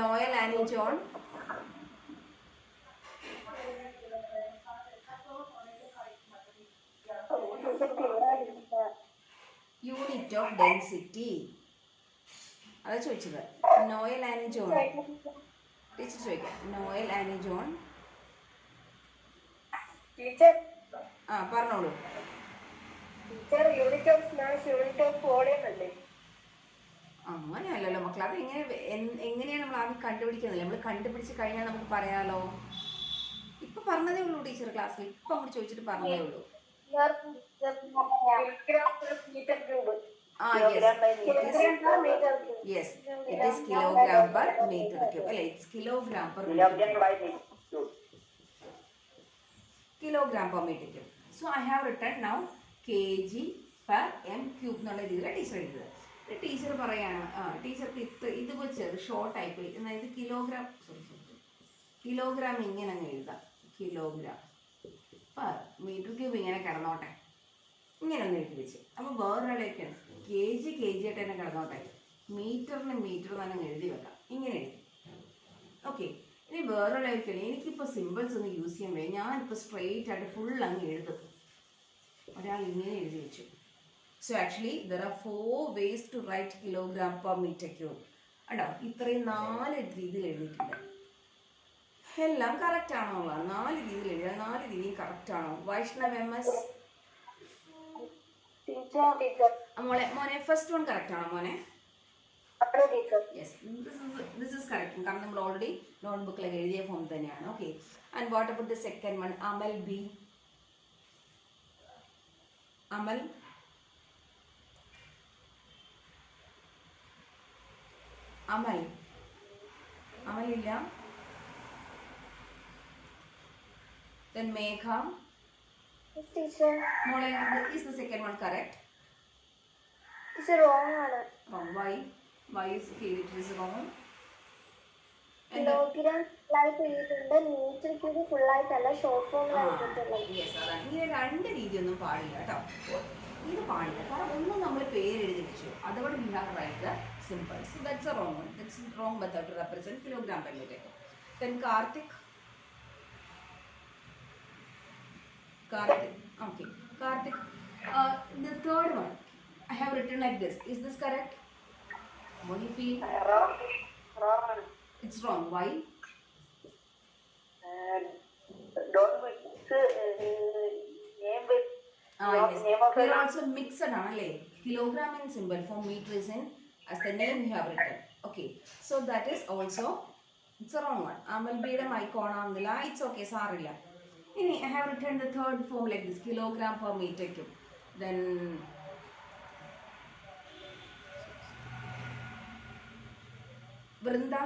Noel and John. Unit of density അതാ ചോദിച്ചത്. നോയൽ ആൻഡ് ജോൺ, ടീച്ചർ ചോദിക്കാം. നോയൽ ആൻഡ് ജോൺ പറഞ്ഞോളൂ. അങ്ങനെയല്ലല്ലോ മക്കളെ, അത് എങ്ങനെയാണ് നമ്മൾ ആദ്യം കണ്ടുപിടിക്കുന്നില്ല. നമ്മൾ കണ്ടുപിടിച്ച് കഴിഞ്ഞാൽ നമുക്ക് പറയാലോ. ഇപ്പൊ പറഞ്ഞതേ ഉള്ളൂ ടീച്ചർ ക്ലാസ്സിൽ, ഇപ്പൊ നമ്മൾ ചോദിച്ചിട്ട് പറഞ്ഞതേ ഉള്ളൂ. Yes, it is kilogram per meter cube. It's kilogram per meter cube. So I have written now kg per m cube എന്നുള്ള രീതിയിലാണ് ടീച്ചർ എഴുതുന്നത്. ടീച്ചർ പറയാണ്, ടീച്ചർക്ക് ഇത് വെച്ച് ഷോർട്ട് ആയിപ്പോയി. എന്നാൽ ഇത് കിലോഗ്രാം ഇങ്ങനെ അങ്ങ് എഴുതാം. കിലോഗ്രാം പെർ മീറ്റർ ക്യൂബ് ഇങ്ങനെ കിടന്നോട്ടെ, ഇങ്ങനെ ഒന്ന് എഴുതി വെച്ച്. അപ്പോൾ വേറൊരാളേക്കാണ് കെ ജി ആയിട്ട് തന്നെ കിടന്നോട്ടെ, മീറ്ററിന് മീറ്റർ തന്നെ എഴുതി വെക്കാം. ഇങ്ങനെ എഴുതി. ഓക്കെ, ഇനി വേറൊരാളേക്കാണ് എനിക്കിപ്പോൾ സിമ്പിൾസ് ഒന്നും യൂസ് ചെയ്യാൻ വയ്യ, ഞാനിപ്പോൾ സ്ട്രെയിറ്റ് ആയിട്ട് ഫുൾ അങ്ങ് എഴുതും. ഒരാൾ ഇങ്ങനെ എഴുതി വെച്ചു. So actually there are 4 ways to write kilogram per meter cube. Undo, ഇത്രയും 4 രീതിയിൽ എഴുതിയിട്ടുണ്ട്. എല്ലാം കറക്റ്റ് ആണോ? 4 രീതിയിൽ എഴുതാം. 4 രീതിയും കറക്റ്റ് ആണോ? വൈഷ്ണവ് MS മോനെ ഫസ്റ്റ് വൺ കറക്റ്റ് ആണോ മോനെ? Yes, this is correct. കാരണം നമ്മൾ ഓൾറെഡി നോട്ട് ബുക്കിലൊക്കെ എഴുതിയ ഫോം തന്നെയാണ്. Okay, and what about the second one? Amal B. Amal അമലില്ല. Then Megha. Yes, teacher. Mole, is the second one correct? Teacher, wrong. Wrong. Why? Why you feel it is wrong? Kilogram ഫുള്ളായിട്ട് എഴുതിയിട്ടുണ്ട്, മീറ്റർ ക്യൂബ് ഫുള്ളായിട്ടല്ല ഷോർട്ട് ഫോമിലാണ് എഴുതിയിട്ടുള്ളത്. യെസ്, അതാണ്. ഇങ്ങനെ രണ്ട് രീതിയൊന്നും പാടില്ല കേട്ടോ. ഇത് പാടില്ല, കാരണം ഒന്നും നമ്മൾ പേര് എഴുതി വെച്ചു, അതുകൊണ്ട് we have write the simple. So that's a wrong one. That's wrong method to represent kilogram per metre. Then Karthik. Okay, Karthik, the third one I have written like this. Is this correct? What do you feel? Wrong. It's wrong. Why? Don't mix name with Yes. name of Here also mixed anale. Kilogram and symbol for meter is in as the name you have written. Okay, so that is also, it's a wrong one. Amal beda icon andilla. It's okay, sarilla. I have written the third form like this, kilogram per meter cube. Then Vrinda,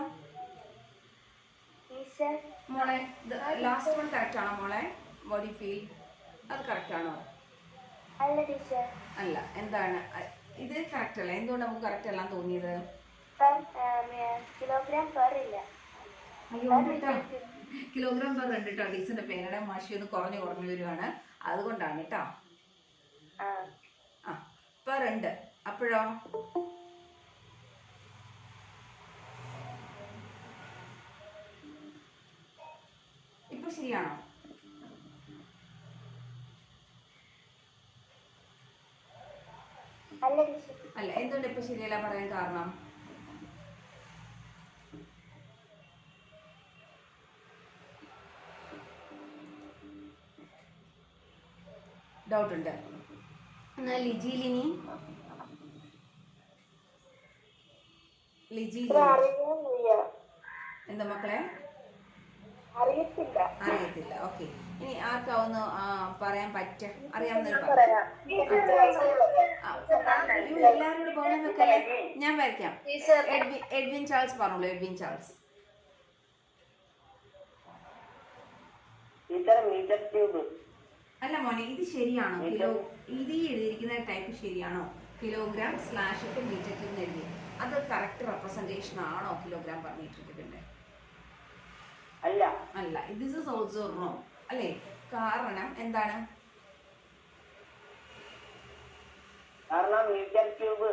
mole, the last one correct aano mole? What do you feel? That's correct aano? അല്ല ടീച്ചർ, അല്ല. എന്താണ് ഇത്? കറക്റ്റ് അല്ല. എന്തുകൊണ്ട് നമുക്ക് കറക്റ്റ് എല്ലാം തോന്നിയത്? കിലോഗ്രാം പെർ ഇല്ല. അയ്യോ, കേട്ടോ, കിലോഗ്രാം പെർ ഉണ്ട് കേട്ടോ. ടീച്ചറിന്റെ പേരുടെ മാഷി ഒന്ന് കുറഞ്ഞു വരുവാണ്, അതുകൊണ്ടാണ് കേട്ടോ. ആ, പെർ ഉണ്ട്. അപ്പോഴോ ഇപ്പൊ ശരിയാണോ? അല്ല ടീച്ചർ. അല്ല. എന്തുകൊണ്ട് ഇപ്പൊ ശരിയല്ല പറയാൻ കാരണം? ഡൗട്ട് ഉണ്ട്. എന്നാ ലിജിലിനി, എന്താ മക്കളെ? അറിയത്തില്ല. അറിയത്തില്ല. ഓക്കെ, ഇനി ആർക്കാവുന്ന പറയാൻ പറ്റ അറിയാവുന്ന എല്ലാവരോടും ബോളം വെക്കല്ലേ? ഞാൻ വരയ്ക്കാം. എഡ്വിൻ ചാൾസ് പറഞ്ഞോളൂ. Edwin Charles. അല്ല മോനെ, ഇത് ശരിയാണോ? ഇത് എഴുതിയിരിക്കുന്ന ടൈപ്പ് ശരിയാണോ? കിലോഗ്രാം സ്ലാഷ് ഒക്കെ മീറ്റർ ക്യൂബ് എഴുതി, അത് കറക്റ്റ് റെപ്രസെന്റേഷൻ ആണോ കിലോഗ്രാം പെർ മീറ്റർ ക്യൂബിന്റെ? അല്ല. അല്ല. ദിസ് ഈസ് ഓൾസോ റോങ് അല്ലേ? കാരണം എന്താണ്? Metre cube.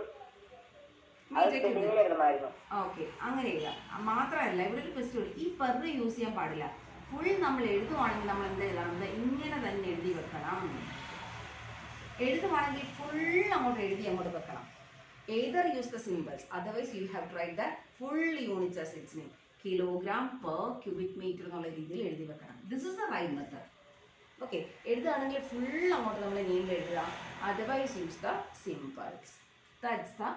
ഓക്കെ, അങ്ങനെയില്ല. മാത്രമല്ല, ഇവിടെ ഒരു ക്വസ്റ്റ്യൻ, ഈ പെർ യൂസ് ചെയ്യാൻ പാടില്ല. ഫുൾ നമ്മൾ എഴുതുവാണെങ്കിൽ നമ്മൾ എന്ത് എഴുതണം? ഇങ്ങനെ തന്നെ എഴുതി വെക്കണം. എഴുതുവാണെങ്കിൽ ഫുൾ അങ്ങോട്ട് എഴുതി അങ്ങോട്ട് വെക്കണം. either use the symbols, otherwise you have to write the full units as its name. Kilogram per cubic meter എന്നുള്ള രീതിയിൽ എഴുതി വെക്കണം. This is the right method. Okay, എഴുതുകയാണെങ്കിൽ ഫുൾ അങ്ങോട്ട് നമ്മൾ നെയിം എഴുതുക. Otherwise use the symbols. That's the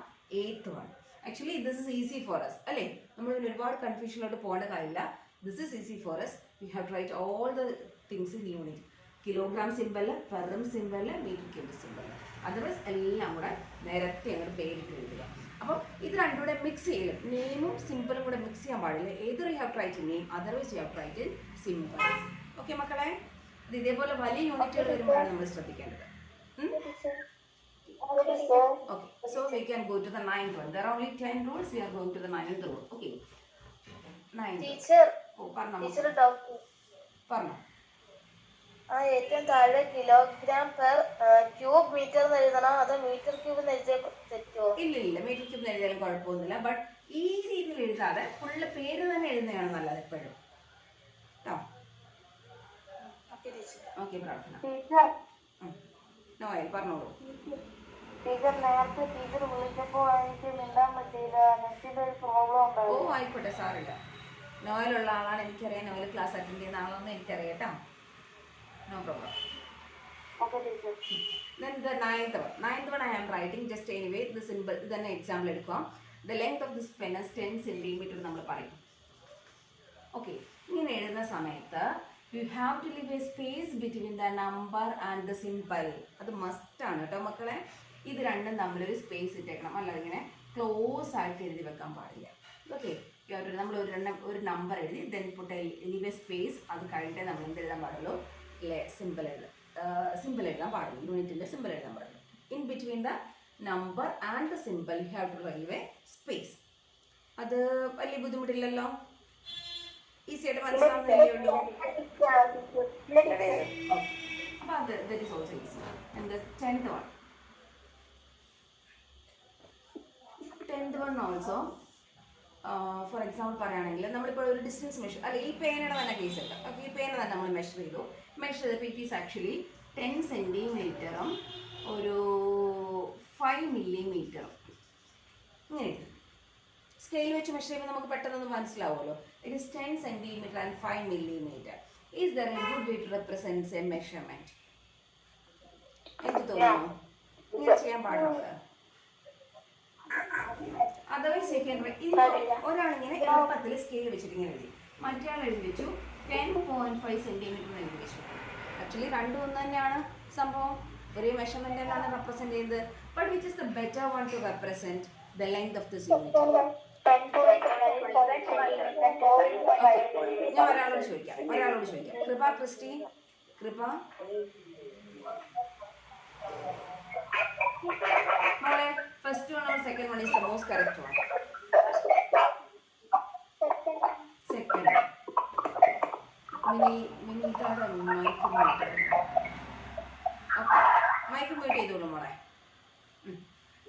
8th one. Actually this is easy for us. അല്ലേ? നമ്മൾ ഒരുപാട് കൺഫ്യൂഷനിലോട്ട് പോകേണ്ട കാര്യമില്ല. This is easy for us. We have to write all the things in unit. Kilogram symbol, പെറും symbol, metre cube symbol. Otherwise എല്ലാം കൂടെ നേരത്തെ അങ്ങോട്ട് പേരിട്ട് എഴുതുക. അപ്പം ഇത് രണ്ടും കൂടെ മിക്സ് ചെയ്യലും, നെയിമും സിമ്പിളും കൂടെ മിക്സ് ചെയ്യാൻ പാടില്ല. ഏതൊരു you have write in name, otherwise you have write in simple. Okay മക്കളെ, ഇത് ഇതേപോലെ വലിയ യൂണിറ്റുകൾ വരുമ്പോഴാണ് നമ്മൾ ശ്രദ്ധിക്കേണ്ടത്. Okay, so we can go to the 9th one. There are only 10 rules. We are going to the 9th rule. Okay. 9th. Teacher. Oh, പറഞ്ഞോ. Teacher doubt. പറഞ്ഞോ. ഏറ്റവും താഴെ കിലോഗ്രാം പെർ ക്യൂബ് മീറ്റർ എന്ന് എഴുതണം, അതോ മീറ്റർ ക്യൂബ് എന്ന് എഴുതിയാൽ തെറ്റോ? ഇല്ല, മീറ്റർ ക്യൂബ് എഴുതിയാലും കുഴപ്പമൊന്നുമില്ല. ബട്ട് ഈ രീതിയിൽ എഴുതാതെ ഫുള്ള് പേര് തന്നെ എഴുതുന്നതാണ് നല്ലത് എപ്പോഴും. ഓക്കെ, പ്രാർത്ഥന. നോയൽ പറഞ്ഞോളൂ. ടീച്ചർ നേരത്തെ ടീച്ചർ വിളിച്ചപ്പോൾ എനിക്ക് മിണ്ടാൻ പറ്റിയില്ല. നെറ്റിന്റെ ഒരു പ്രോബ്ലം ഉണ്ടാവും. ഓ ആയിക്കോട്ടെ, സാറില്ല. നോയലുള്ള ആളാണ്, എനിക്കറിയാം. നോയൽ ക്ലാസ് അറ്റൻഡ് ചെയ്യുന്ന ആളാണെന്ന് എനിക്കറിയാം കേട്ടോ. No problem. Okay, teacher. Then the 9th one I am writing just anyway. The symbol, then example എടുക്കാം. The length of this pen is 10 centimeter നമ്മൾ പറയും. Okay, ഇങ്ങനെ എഴുതുന്ന സമയത്ത് you have to leave a space between the number and the symbol. അത് മസ്റ്റ് ആണ് കേട്ടോ മക്കളെ. ഇത് രണ്ടും നമ്മളൊരു സ്പേസ് ഇട്ടേക്കണം, അല്ലാതെ ഇങ്ങനെ ക്ലോസ് ആയിട്ട് എഴുതി വെക്കാൻ പാടില്ല. ഓക്കെ, നമ്മൾ ഒരു നമ്പർ എഴുതി then put leave a space. അത് കഴിഞ്ഞിട്ടേ നമ്മൾ എന്ത് എഴുതാൻ പാടുള്ളൂ? സിമ്പിൾ എഴുതാൻ പാടില്ല. യൂണിറ്റിൻ്റെ സിമ്പിൾ എഴുതാൻ പാടില്ല. In between the number and the simple you have to leave a space. അത് വലിയ ബുദ്ധിമുട്ടില്ലല്ലോ, ഈസി ആയിട്ട് മനസ്സിലാവുന്നല്ലേ ഉള്ളൂ. അപ്പോൾ അത് that is also easy. And the 10th one. 10th one also for example പറയുകയാണെങ്കിൽ നമ്മളിപ്പോൾ ഒരു ഡിസ്റ്റൻസ് മെഷർ, അല്ല ഈ പേനയുടെ തന്നെ കേസ് എടുക്കാം. ഓക്കെ, ഈ പേന തന്നെ നമ്മൾ മെഷർ ചെയ്തു. മെഷർ ചെയ്തപ്പോൾ ഇറ്റ് ഈസ് ആക്ച്വലി 10 സെൻറ്റിമീറ്ററും ഒരു 5 മില്ലിമീറ്ററും ഇങ്ങനെ സ്കെയിൽ വെച്ച് മെഷർ ചെയ്യുമ്പോൾ നമുക്ക് പെട്ടെന്ന് മനസ്സിലാവുമല്ലോ. It is 10 centimetre and 5 millimeter. Is there a good way to represent a measurement? എനിക്ക് തോന്നുന്നു ഇങ്ങനെ ചെയ്യാൻ പാടുള്ളത്. അതർവൈസ് ഒരാളിങ്ങനെ എളുപ്പത്തിൽ സ്കെയിൽ വെച്ചിട്ട് ഇങ്ങനെ എഴുതി, മറ്റേ എഴുതി വെച്ചു 10.5 സെൻറ്റിമീറ്റർ എഴുതി വെച്ചു. ആക്ച്വലി രണ്ടും ഒന്ന് തന്നെയാണ് സംഭവം, ഒരേ മെഷർമെന്റ് തന്നെയാണ് റെപ്രസെന്റ് ചെയ്യുന്നത്. But which is the better one two represent the length of this unit? ഞാൻ ഒരാളോട് ചോദിക്കാം. കൃപ ക്രിസ്റ്റി, കൃപ മോളെ, first one or second one is the most correct one? Second. മിനിയുടെ മൈക്ക് മ്യൂട്ട് ചെയ്തോളൂ മോളെ.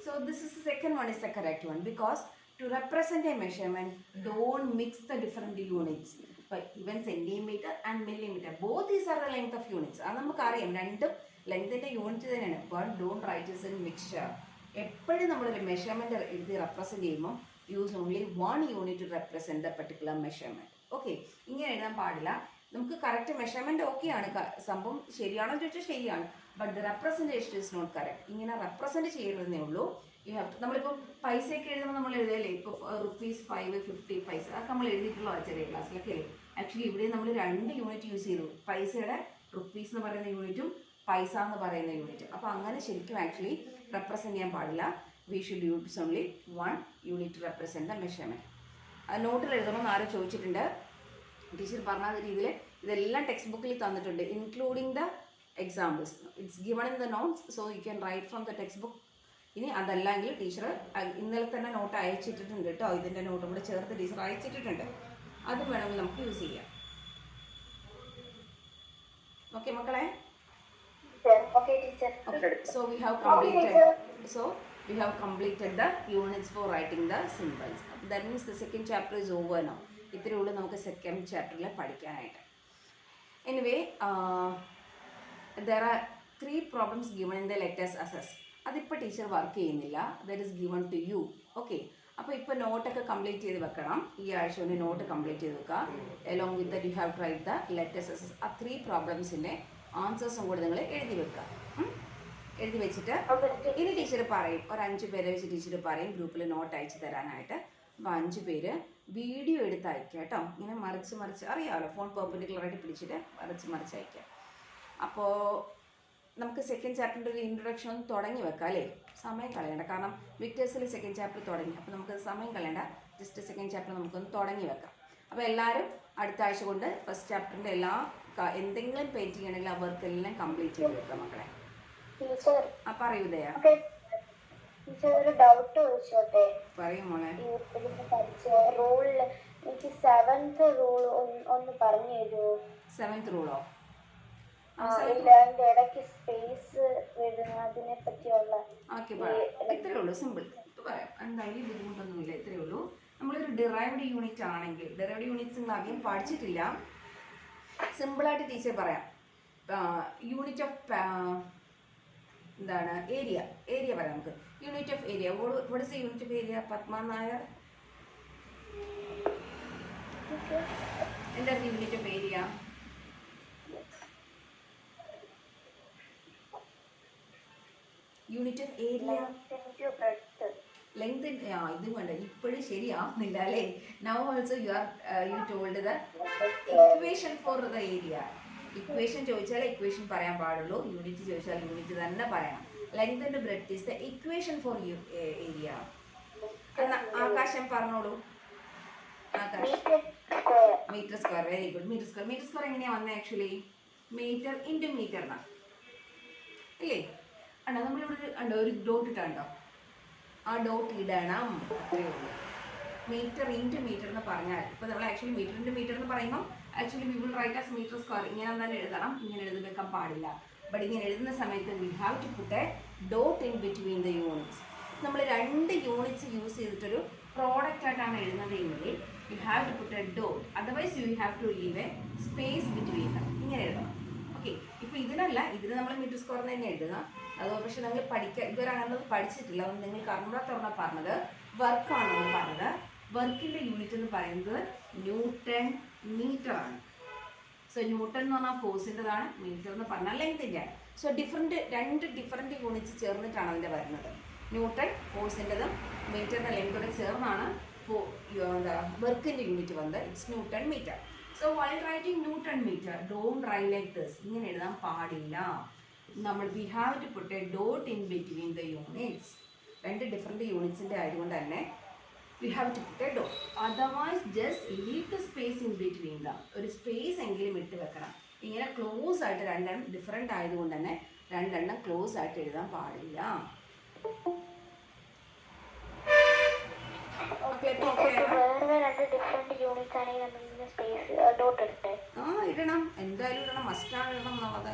So this is the second one is the correct one, because to represent a measurement, don't mix the different units. But even centimeter and millimeter, both these are the length of units. അത് നമുക്കറിയാം, രണ്ടും ലെങ്തിൻ്റെ യൂണിറ്റ് തന്നെയാണ്. But don't write is in mixture. എപ്പോഴും നമ്മളൊരു മെഷർമെൻറ്റ് എഴുതി റെപ്രസെൻറ്റ് ചെയ്യുമ്പോൾ use only 1 unit to represent the particular measurement. Okay, ഇങ്ങനെ എഴുതാൻ പാടില്ല. നമുക്ക് കറക്റ്റ് മെഷർമെൻറ്റ് ഓക്കെയാണ്, സംഭവം ശരിയാണോ ചോദിച്ചാൽ ശരിയാണ്, but the representation is not correct. ഇങ്ങനെ റെപ്രസെൻറ്റ് ചെയ്യരുതെന്നേ ഉള്ളൂ. യു ഹാവ് ടു, നമ്മളിപ്പോൾ പൈസയൊക്കെ എഴുതുമ്പോൾ നമ്മൾ എഴുതിയല്ലേ, ഇപ്പോൾ ₹5, 50 പൈസ, അതൊക്കെ നമ്മൾ എഴുതിയിട്ടുള്ള ചെറിയ ക്ലാസ്സിലൊക്കെ അല്ലേ. ആക്ച്വലി ഇവിടെ നമ്മൾ 2 യൂണിറ്റ് യൂസ് ചെയ്തു, പൈസയുടെ റുപ്പീസ് എന്ന് പറയുന്ന യൂണിറ്റും പൈസ എന്ന് പറയുന്ന യൂണിറ്റും. അപ്പോൾ അങ്ങനെ ശരിക്കും ആക്ച്വലി റെപ്രസെൻറ്റ് ചെയ്യാൻ പാടില്ല. We should use only 1 unit to represent the measurement. നോട്ടിൽ എഴുതുമ്പോൾ ആരും ചോദിച്ചിട്ടുണ്ട്, ടീച്ചർ പറഞ്ഞ രീതിയിൽ ഇതെല്ലാം ടെക്സ്റ്റ് ബുക്കിൽ തന്നിട്ടുണ്ട്, including the examples. It's given in the notes, so you can write from the text book. ഇനി അതല്ലെങ്കിൽ ടീച്ചർ ഇന്നലെ തന്നെ നോട്ട് അയച്ചിട്ടിട്ടുണ്ട് കേട്ടോ, ഇതിൻ്റെ നോട്ടും കൂടെ ചേർത്ത് ടീച്ചർ അയച്ചിട്ടിട്ടുണ്ട്, അതും വേണമെങ്കിൽ നമുക്ക് യൂസ് ചെയ്യാം. ഓക്കെ മക്കളെ? So we have completed the units for writing the symbols. That means the second chapter is over now. ഇത്രയേ ഉള്ളൂ നമുക്ക് സെക്കൻഡ് ചാപ്റ്ററിൽ പഠിക്കാനായിട്ട്. Anyway, there are 3 problems given in the letters assess. അതിപ്പോൾ ടീച്ചർ വർക്ക് ചെയ്യുന്നില്ല, that is given to you. Okay, അപ്പോൾ ഇപ്പോൾ നോട്ടൊക്കെ കംപ്ലീറ്റ് ചെയ്ത് വെക്കണം. ഈ ആഴ്ച കൊണ്ട് നോട്ട് കംപ്ലീറ്റ് ചെയ്ത് വെക്കുക. along with that you have tried the letters assess. ആ 3 പ്രോബ്ലംസിൻ്റെ ആൻസേഴ്സും കൂടെ നിങ്ങൾ എഴുതി വെക്കുക. എഴുതി വെച്ചിട്ട് ഇനി ടീച്ചർ പറയും, ഒരു 5 പേരെ വെച്ച് ടീച്ചർ പറയും ഗ്രൂപ്പിൽ നോട്ട് അയച്ചു തരാനായിട്ട്. അപ്പോൾ 5 പേര് വീഡിയോ എടുത്ത് അയക്കുക കേട്ടോ. ഇങ്ങനെ മറിച്ച് അറിയാമല്ലോ, ഫോൺ പെർപെൻഡിക്കുലറായിട്ട് പിടിച്ചിട്ട് മറിച്ച് അയക്കുക. അപ്പോൾ നമുക്ക് സെക്കൻഡ് ചാപ്റ്ററിൻ്റെ ഒരു ഇൻട്രൊഡക്ഷൻ ഒന്ന് തുടങ്ങി വെക്കാം അല്ലേ, സമയം കളയണ്ട. കാരണം വിക്ടേഴ്സിൽ സെക്കൻഡ് ചാപ്റ്റർ തുടങ്ങി, അപ്പോൾ നമുക്ക് സമയം കളയണ്ട, ജസ്റ്റ് സെക്കൻഡ് ചാപ്റ്റർ നമുക്കൊന്ന് തുടങ്ങി വെക്കാം. അപ്പോൾ എല്ലാവരും അടുത്ത ആഴ്ച കൊണ്ട് ഫസ്റ്റ് ചാപ്റ്ററിൻ്റെ എല്ലാ എന്തെങ്കിലും പെയിൻറ്റിങ് ആണെങ്കിൽ ആ വർക്കെല്ലാം കംപ്ലീറ്റ് ചെയ്ത് വെക്കാം മക്കളെ. പറയൂ ദയ. ഒരു ഡൗട്ട് ചോദിച്ചോട്ടെ? പറയൂ മോളെ. റൂളില് എനിക്ക് 7th റൂൾ ഒന്ന് പറഞ്ഞു തരുമോ? 7th റൂളോ? അതിന്റെ ഇടയ്ക്ക് സ്പേസ് വരുന്നതിനെ പറ്റിയുള്ള. ഓക്കെ, ഇത്രയേ ഉള്ളൂ, സിമ്പിൾ. ഇപ്പം പറയാം, എന്തായാലും ഈ ബുദ്ധിമുട്ടൊന്നുമില്ല, ഇത്രയേ ഉള്ളൂ. നമ്മളൊരു ഡിറൈവ്ഡ് യൂണിറ്റ് ആണെങ്കിൽ, ഡിറൈവ്ഡ് യൂണിറ്റ്സ് നിങ്ങൾ ആദ്യം പഠിച്ചിട്ടില്ല, സിമ്പിളായിട്ട് ടീച്ചർ പറയാം. യൂണിറ്റ് ഓഫ് എന്താണ്, ഏരിയ പറയാം നമുക്ക്. Unit of area, what is the unit of area? Padma Nair, എന്താണ് unit of area? Unit of area length. ഇതും വേണ്ട, ഇപ്പോഴും ശരിയാവുന്നില്ല അല്ലേ. Now also you told the equation for the area. Equation ചോദിച്ചാൽ ഇക്വേഷൻ പറയാൻ പാടുള്ളൂ, യൂണിറ്റ് ചോദിച്ചാൽ യൂണിറ്റ് തന്നെ പറയണം. Length and breadth is the equation for area. ആകാശം പറഞ്ഞോളൂ. Metre square, very good. Metre square എങ്ങനെയാണ് വന്നത്? ആക്ച്വലി മീറ്റർ ഇൻറ്റു മീറ്റർ എന്നാണ് ഇല്ലേ. അണ്ടോ നമ്മളിവിടെ ഒരു ഡോട്ട് ഇട്ടുണ്ടോ, ആ ഡോട്ട് ഇടണം, അത്രയേ ഉള്ളൂ. മീറ്റർ ഇൻറ്റു മീറ്റർ എന്ന് പറഞ്ഞാൽ ഇപ്പോൾ നമ്മൾ ആക്ച്വലി മീറ്റർ ഇൻറ്റു മീറ്റർ എന്ന് പറയുമ്പോൾ actually we will write as metre square ഇങ്ങനെ തന്നെ എഴുതണം. ഇങ്ങനെ എഴുതി വെക്കാൻ പാടില്ല. ബട്ട് ഇങ്ങനെ എഴുതുന്ന സമയത്ത് we have to put a dot in between the units. നമ്മൾ 2 യൂണിറ്റ്സ് യൂസ് ചെയ്തിട്ടൊരു പ്രോഡക്റ്റ് ആയിട്ടാണ് എഴുതുന്നതെങ്കിൽ you have to put a dot, otherwise you have to leave a space between them. ഇങ്ങനെ എഴുതണം. ഓക്കെ, ഇപ്പോൾ ഇതിനല്ല, ഇതിന് നമ്മൾ മീറ്റർ സ്ക്വയർ തന്നെ എഴുതുക. അത് പക്ഷെ നിങ്ങൾ ഇതുവരെ അങ്ങനെ പഠിച്ചിട്ടില്ല. അതുകൊണ്ട് നിങ്ങൾക്ക് അറിഞ്ഞാത്തവണ പറഞ്ഞത് വർക്കാണ് നമ്മൾ പറഞ്ഞത്. വർക്കിൻ്റെ യൂണിറ്റ് എന്ന് പറയുന്നത് ന്യൂട്ടൺ മീറ്റർ ആണ്. സോ ന്യൂട്ടൺ എന്ന് പറഞ്ഞാൽ ഫോഴ്സിൻ്റെതാണ്, മീറ്റർ എന്ന് പറഞ്ഞാൽ ലെങ്തിൻ്റെയാണ്. സോ 2 ഡിഫറെൻറ്റ് യൂണിറ്റ്സ് ചേർന്നിട്ടാണ് അതിൻ്റെ വരുന്നത്. ന്യൂട്ടൺ ഫോഴ്സിൻ്റെതും മീറ്ററിൻ്റെ ലെങ്തോടെ ചേർന്നാണ് വർക്കിൻ്റെ യൂണിറ്റ് വന്നത്. It's newton metre. So while writing newton metre don't write like this. ഇങ്ങനെ എഴുതാൻ പാടില്ല. നമ്മൾ we have to put a dot in between the units. 2 different യൂണിറ്റ്സിൻ്റെ ആയതുകൊണ്ട് തന്നെ we have to put a dot, otherwise just leave the space in between them. ഒരു സ്പേസ് എങ്കിലും ഇട്ട് വെക്കണം. ഇങ്ങനെ ക്ലോസ് ആയിട്ട് 2 ഡിഫറെൻ്റ് ആയതുകൊണ്ട് തന്നെ 2 ക്ലോസ് ആയിട്ട് എഴുതാൻ പാടില്ല. ഇടണം, എന്തായാലും ഇടണം, മസ്റ്റാണ് ഇടണം എന്നുള്ളത്.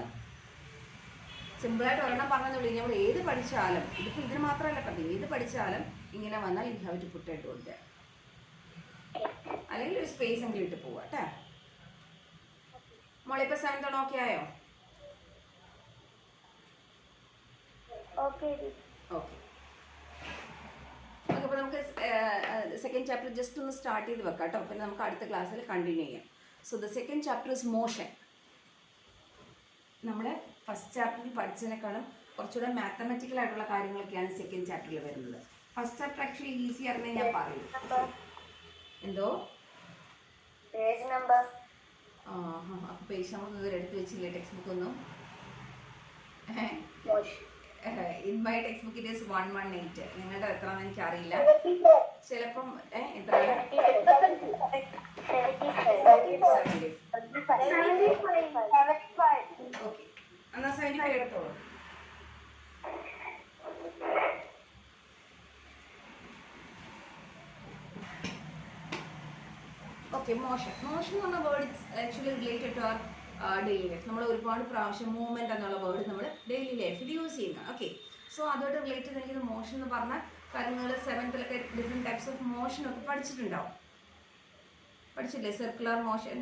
സിമ്പിളായിട്ട് ഒരെണ്ണം പറഞ്ഞുള്ളൂ. നമ്മൾ ഏത് പഠിച്ചാലും, ഇതിപ്പോൾ ഇതിന് മാത്രമല്ല പറഞ്ഞത്, ഏത് പഠിച്ചാലും ഇങ്ങനെ വന്നാൽ you have to put a dot. അല്ലെങ്കിൽ ഒരു സ്പേസ് എങ്കിലും ഇട്ട് പോവാ കേട്ടോ. മോളിപ്പോൾ 7th ഓക്കെ ആയോ? ഓക്കെ ഓക്കെ, അപ്പോൾ നമുക്ക് സെക്കൻഡ് ചാപ്റ്റർ ജസ്റ്റ് ഒന്ന് സ്റ്റാർട്ട് ചെയ്ത് വെക്കാം കേട്ടോ. പിന്നെ നമുക്ക് അടുത്ത ക്ലാസ്സിൽ കണ്ടിന്യൂ ചെയ്യാം. So the second chapter is motion. നമ്മൾ ഫസ്റ്റ് ചാപ്റ്ററിൽ പഠിച്ചതിനേക്കാളും കുറച്ചുകൂടെ മാത്തമാറ്റിക്കൽ ആയിട്ടുള്ള കാര്യങ്ങളൊക്കെയാണ് സെക്കൻഡ് ചാപ്റ്ററിൽ വരുന്നത്. ഫസ്റ്റ് ചാപ്റ്റർ ആക്ച്വലി ഈസി ആയിരുന്നേ ഞാൻ പറയും. എന്തോ പേജ് നമ്പർ അപ്പോൾ പേജ് നമുക്ക് ഇതുവരെ എടുത്ത് വെച്ചില്ലേ ടെക്സ്റ്റ് ബുക്ക് ഒന്നും? In my text book it is 118. നിങ്ങളുടെ എത്രയാണെന്ന് എനിക്കറിയില്ല. ചിലപ്പം എത്ര? ഓക്കെ, എന്നാൽ 75 എടുത്തോളൂ. ഓക്കെ, മോഷൻ എന്ന് പറഞ്ഞ word actually related to our daily life. നമ്മൾ ഒരുപാട് പ്രാവശ്യം മൂവ്മെൻറ്റ് എന്നുള്ള വേർഡ് നമ്മൾ ഡെയിലി ലൈഫിൽ യൂസ് ചെയ്യുന്നതാണ്. ഓക്കെ, സോ അതുമായിട്ട് റിലേറ്റഡ് എനിക്കിത് മോഷൻ എന്ന് പറഞ്ഞാൽ കാര്യങ്ങൾ 7th ഡിഫറെൻറ്റ് ടൈപ്സ് ഓഫ് മോഷനൊക്കെ പഠിച്ചിട്ടുണ്ടാവും. പഠിച്ചില്ലേ? Circular motion,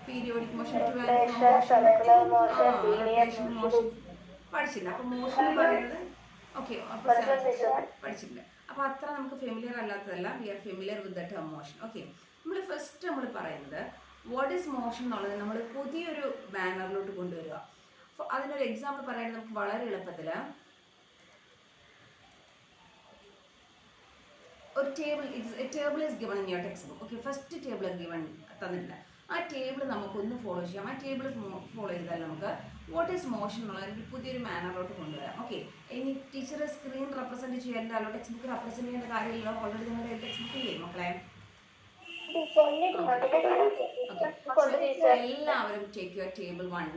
periodic motion, motion പഠിച്ചില്ല. അപ്പോൾ മോഷൻ എന്ന് പറയുന്നത് ഓക്കെ, അപ്പോൾ പഠിച്ചിട്ടില്ല. അപ്പോൾ അത്ര നമുക്ക് ഫെമിലിയർ അല്ലാത്തതല്ല. We are familiar with the term motion. Okay, നമ്മൾ പറയുന്നത് വാട്ട് ഈസ് മോഷൻ എന്നുള്ളത് നമ്മൾ പുതിയൊരു ബാനറിലോട്ട് കൊണ്ടുവരിക. അപ്പോൾ അതിനൊരു എക്സാമ്പിൾ പറയാനായിട്ട് നമുക്ക് വളരെ എളുപ്പത്തിൽ ഒരു table is given in your text book. Okay, first table given തന്നിട്ടില്ല. ആ ടേബിൾ നമുക്കൊന്ന് ഫോളോ ചെയ്യാം. ആ ടേബിൾ ഫോളോ ചെയ്താൽ നമുക്ക് വാട്ട് ഈസ് മോഷൻ എന്നുള്ളത് പുതിയൊരു മാനറിലോട്ട് കൊണ്ടുവരാം. ഓക്കെ, ഇനി ടീച്ചർ സ്ക്രീൻ റെപ്രസെൻറ്റ് ചെയ്യാനല്ലോ, ടെക്സ്റ്റ് ബുക്ക് റെപ്രസെൻറ്റ് ചെയ്യേണ്ട കാര്യമില്ലല്ലോ. ഓൾറെഡി നിങ്ങളുടെ ടെക്സ്റ്റ് ബുക്ക് ഇല്ലേ മക്കളെ? എല്ലാവരും ടേക്ക് യുവർ ടേബിൾ 1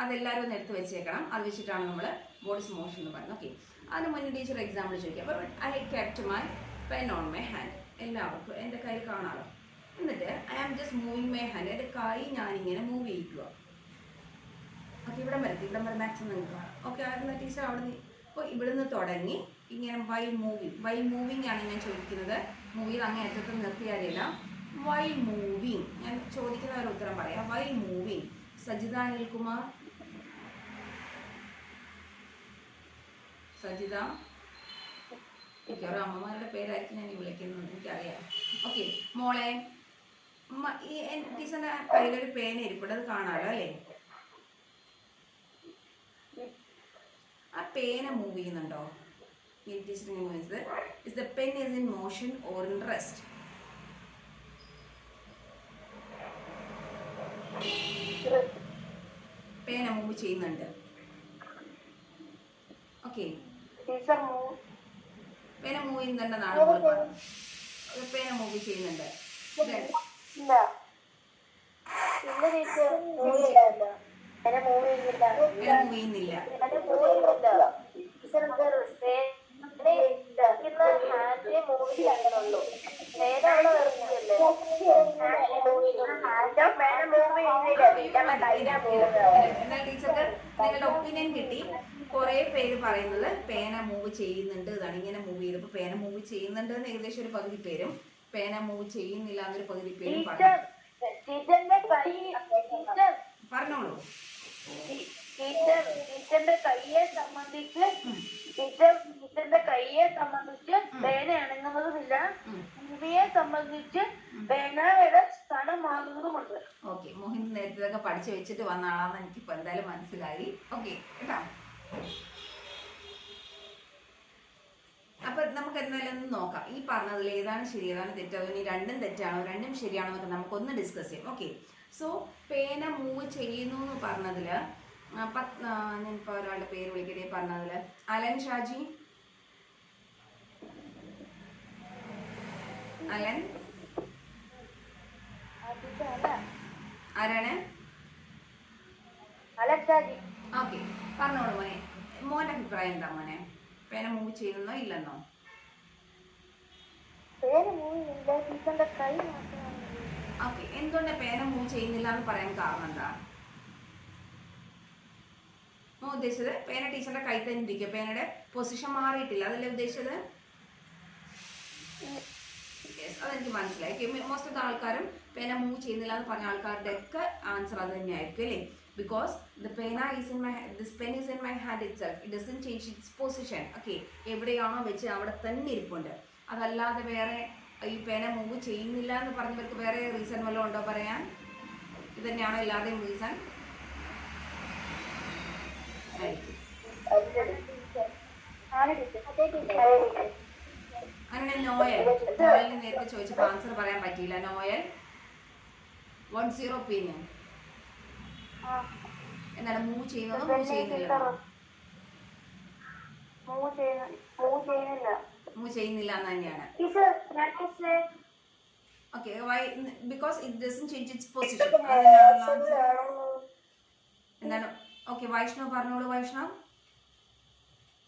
അതെല്ലാവരും ഒന്ന് എടുത്ത് വെച്ചേക്കണം. അത് വെച്ചിട്ടാണ് നമ്മൾ ബോഡീസ് മോഷൻ എന്ന് പറയുന്നത്. ഓക്കെ, അതിന് മുന്നേ ടീച്ചർ എക്സാമ്പിൾ ചോദിക്കുക. അപ്പോൾ I kept my pen on my hand. എല്ലാവർക്കും എൻ്റെ കയ്യിൽ കാണാമല്ലോ. എന്നിട്ട് I am just moving my hand. എൻ്റെ കൈ ഞാനിങ്ങനെ മൂവ് ചെയ്യിക്കുക. ഓക്കെ, ഇവിടം വരെ മാക്സിമം നിങ്ങൾക്ക് കാണാം. ഓക്കെ, അതെന്നാൽ ടീച്ചർ അവിടെ നിന്ന് അപ്പോൾ ഇവിടുന്ന് തുടങ്ങി ഇങ്ങനെ വൈൽ മൂവിങ് ആണ് ഞാൻ ചോദിക്കുന്നത്. മൂവിയിൽ അങ്ങേ അറ്റത്ത് നിർത്തിയാലില്ല. വൈൽ മൂവിങ് ഞാൻ ചോദിക്കുന്ന ഒരു ഉത്തരം പറയാം. While moving. സജിത അനിൽകുമാർ, സജിത. എനിക്കറിയാം അമ്മമാരുടെ പേരായിരിക്കും ഞാൻ വിളിക്കുന്നത്, എനിക്കറിയാം. ഓക്കെ മോളെ, ഈ ടീച്ചറിൻ്റെ കയ്യിലൊരു പേന ഇരിപ്പുണ്ട്, അത് കാണാമല്ലോ അല്ലേ? ആ പേന മൂവ് ചെയ്യുന്നുണ്ടോ? Is the pen is in motion or in rest? പേന മൂവ് ചെയ്യുന്നുണ്ട്. ഓക്കെ, പേന മൂവ് ചെയ്യുന്നുണ്ടെന്നാണ് പേന മൂവ് ചെയ്യുന്നുണ്ട്. പേന മൂവ് ചെയ്യുന്നില്ല. ഹാൻഡ് മൂവ് ചെയ്യുന്നുള്ളൂ. പേന അവിടെ വെറുതെയല്ലേ? എന്നാൽ ടീച്ചർക്ക് നിങ്ങളുടെ ഒപ്പീനിയൻ കിട്ടി. കുറെ പേര് പറയുന്നത് പേന മൂവ് ചെയ്യുന്നുണ്ട്, ഇതാണ് ഇങ്ങനെ മൂവ് ചെയ്തപ്പോൾ പേന മൂവ് ചെയ്യുന്നുണ്ട് എന്ന് ഏകദേശം ഒരു പകുതി പേരും, പേന മൂവ് ചെയ്യുന്നില്ല എന്നൊരു പകുതി പേരും പറഞ്ഞു. പറഞ്ഞോളൂ. ടീച്ചറിന്റെ കയ്യെ സംബന്ധിച്ച് പേന അനങ്ങുന്നതുമില്ല. മൂവിയെ സംബന്ധിച്ച് പേനയുടെ സ്ഥാനം മാറുന്നതുമുണ്ട്. ഓക്കെ, മോഹിൻ നേരത്തെ ഇതൊക്കെ പഠിച്ചു വെച്ചിട്ട് വന്ന ആളാന്ന് എനിക്കിപ്പോൾ എന്തായാലും മനസ്സിലായി. ഓക്കെ കേട്ടോ. അപ്പൊ നമുക്ക് എന്തായാലും ഒന്ന് നോക്കാം ഈ പറഞ്ഞതിൽ ഏതാണ് ശരി ഏതാണ് തെറ്റോ, ഇനി രണ്ടും തെറ്റാണോ രണ്ടും ശരിയാണോ എന്നൊക്കെ നമുക്കൊന്ന് ഡിസ്കസ് ചെയ്യാം. ഓക്കെ, സോ പേന മൂവ് ചെയ്യുന്നു എന്ന് പറഞ്ഞതില് ഞാനിപ്പോൾ ഒരാളുടെ പേര് വിളിക്കട്ടെ. പറഞ്ഞതില് അലൻ ഷാജി, അലൻ ആരാണ്? ഓക്കെ, പറഞ്ഞോളൂ മോനെ. മോന്റെ അഭിപ്രായം എന്താ മോനെ? പേന മൂവ് ചെയ്യുന്നോ ഇല്ലെന്നോ? ഓക്കെ, എന്തുകൊണ്ട് പേന മൂവ് ചെയ്യുന്നില്ല എന്ന് പറയാൻ കാരണം എന്താ? മോ ഉദ്ദേശിച്ചത് പേന ടീച്ചറിന്റെ കൈ തന്നെ ഇരിക്കുക, പേനയുടെ പൊസിഷൻ മാറിയിട്ടില്ല, അതല്ലേ ഉദ്ദേശിച്ചത്? അതെനിക്ക് മനസ്സിലായി. മോസ്റ്റ് ഓഫ് ദ ആൾക്കാരും പേന മൂവ് ചെയ്യുന്നില്ല എന്ന് പറഞ്ഞ ആൾക്കാരുടെ ഒക്കെ ആൻസർ അത് തന്നെയായിരിക്കും അല്ലേ? Because the pena is in my this pen is in my hand itself. It doesn't change its position. Okay, എവിടെയാണോ വെച്ച് അവിടെ തന്നെ ഇരിപ്പുണ്ട്. അതല്ലാതെ വേറെ ഈ പേന മൂവ് ചെയ്യുന്നില്ല എന്ന് പറഞ്ഞവർക്ക് വേറെ റീസൺ വല്ലതും ഉണ്ടോ പറയാൻ? ഇത് തന്നെയാണോ എല്ലാവരുടെയും റീസൺ? അങ്ങനെ നോയലിന് നേരത്തെ ചോദിച്ചപ്പോൾ ആൻസർ പറയാൻ പറ്റിയില്ല. Noel, what's your opinion? എന്താണ് മൂവ് ചെയ്യുന്നതോ മൂവ് ചെയ്യുന്നില്ല? മൂവ് ചെയ്യുന്നില്ല എന്ന് തന്നെയാണ്. Okay, why? Because it doesn't change its position. എന്താണ്? ഓക്കെ, വൈഷ്ണവ് പറഞ്ഞോളൂ. Vaishnav,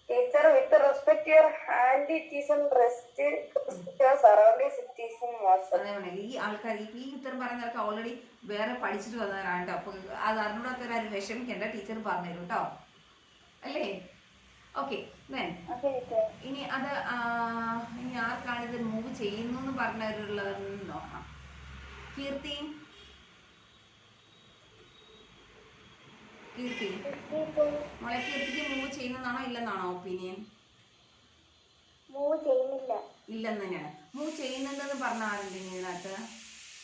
Teacher, with respect to your hand, it is in rest. Your surroundings, it is in motion. അതേപോലെ ഈ ആൾക്കാർ ഈ ഉത്തരം പറയുന്നവർക്ക് ഓൾറെഡി വേറെ പഠിച്ചിട്ട് വന്നവരാണ് കേട്ടോ. അപ്പോൾ അത് അറിഞ്ഞൂടാത്തവരാരും വിഷമിക്കേണ്ട, ടീച്ചർ പറഞ്ഞുതരും കേട്ടോ, അല്ലേ? ഓക്കെ, ഇനി അത് ഇനി ആർക്കാണ് ഇത് മൂവ് ചെയ്യുന്നു എന്ന് പറഞ്ഞവരുള്ളതെന്ന് നോക്കാം. കീർത്തി, കീർത്തി മോളെ, കീർത്തിക്ക് മൂവ് ചെയ്യുന്നതാണോ ഇല്ലെന്നാണോ ഒപ്പീനിയൻ? മൂവ് ചെയ്യുന്നില്ല, ഇല്ലെന്ന് തന്നെയാണ്. മൂവ് ചെയ്യുന്നുണ്ടെന്ന് പറഞ്ഞ ആരുണ്ട് ഇതിനകത്ത്?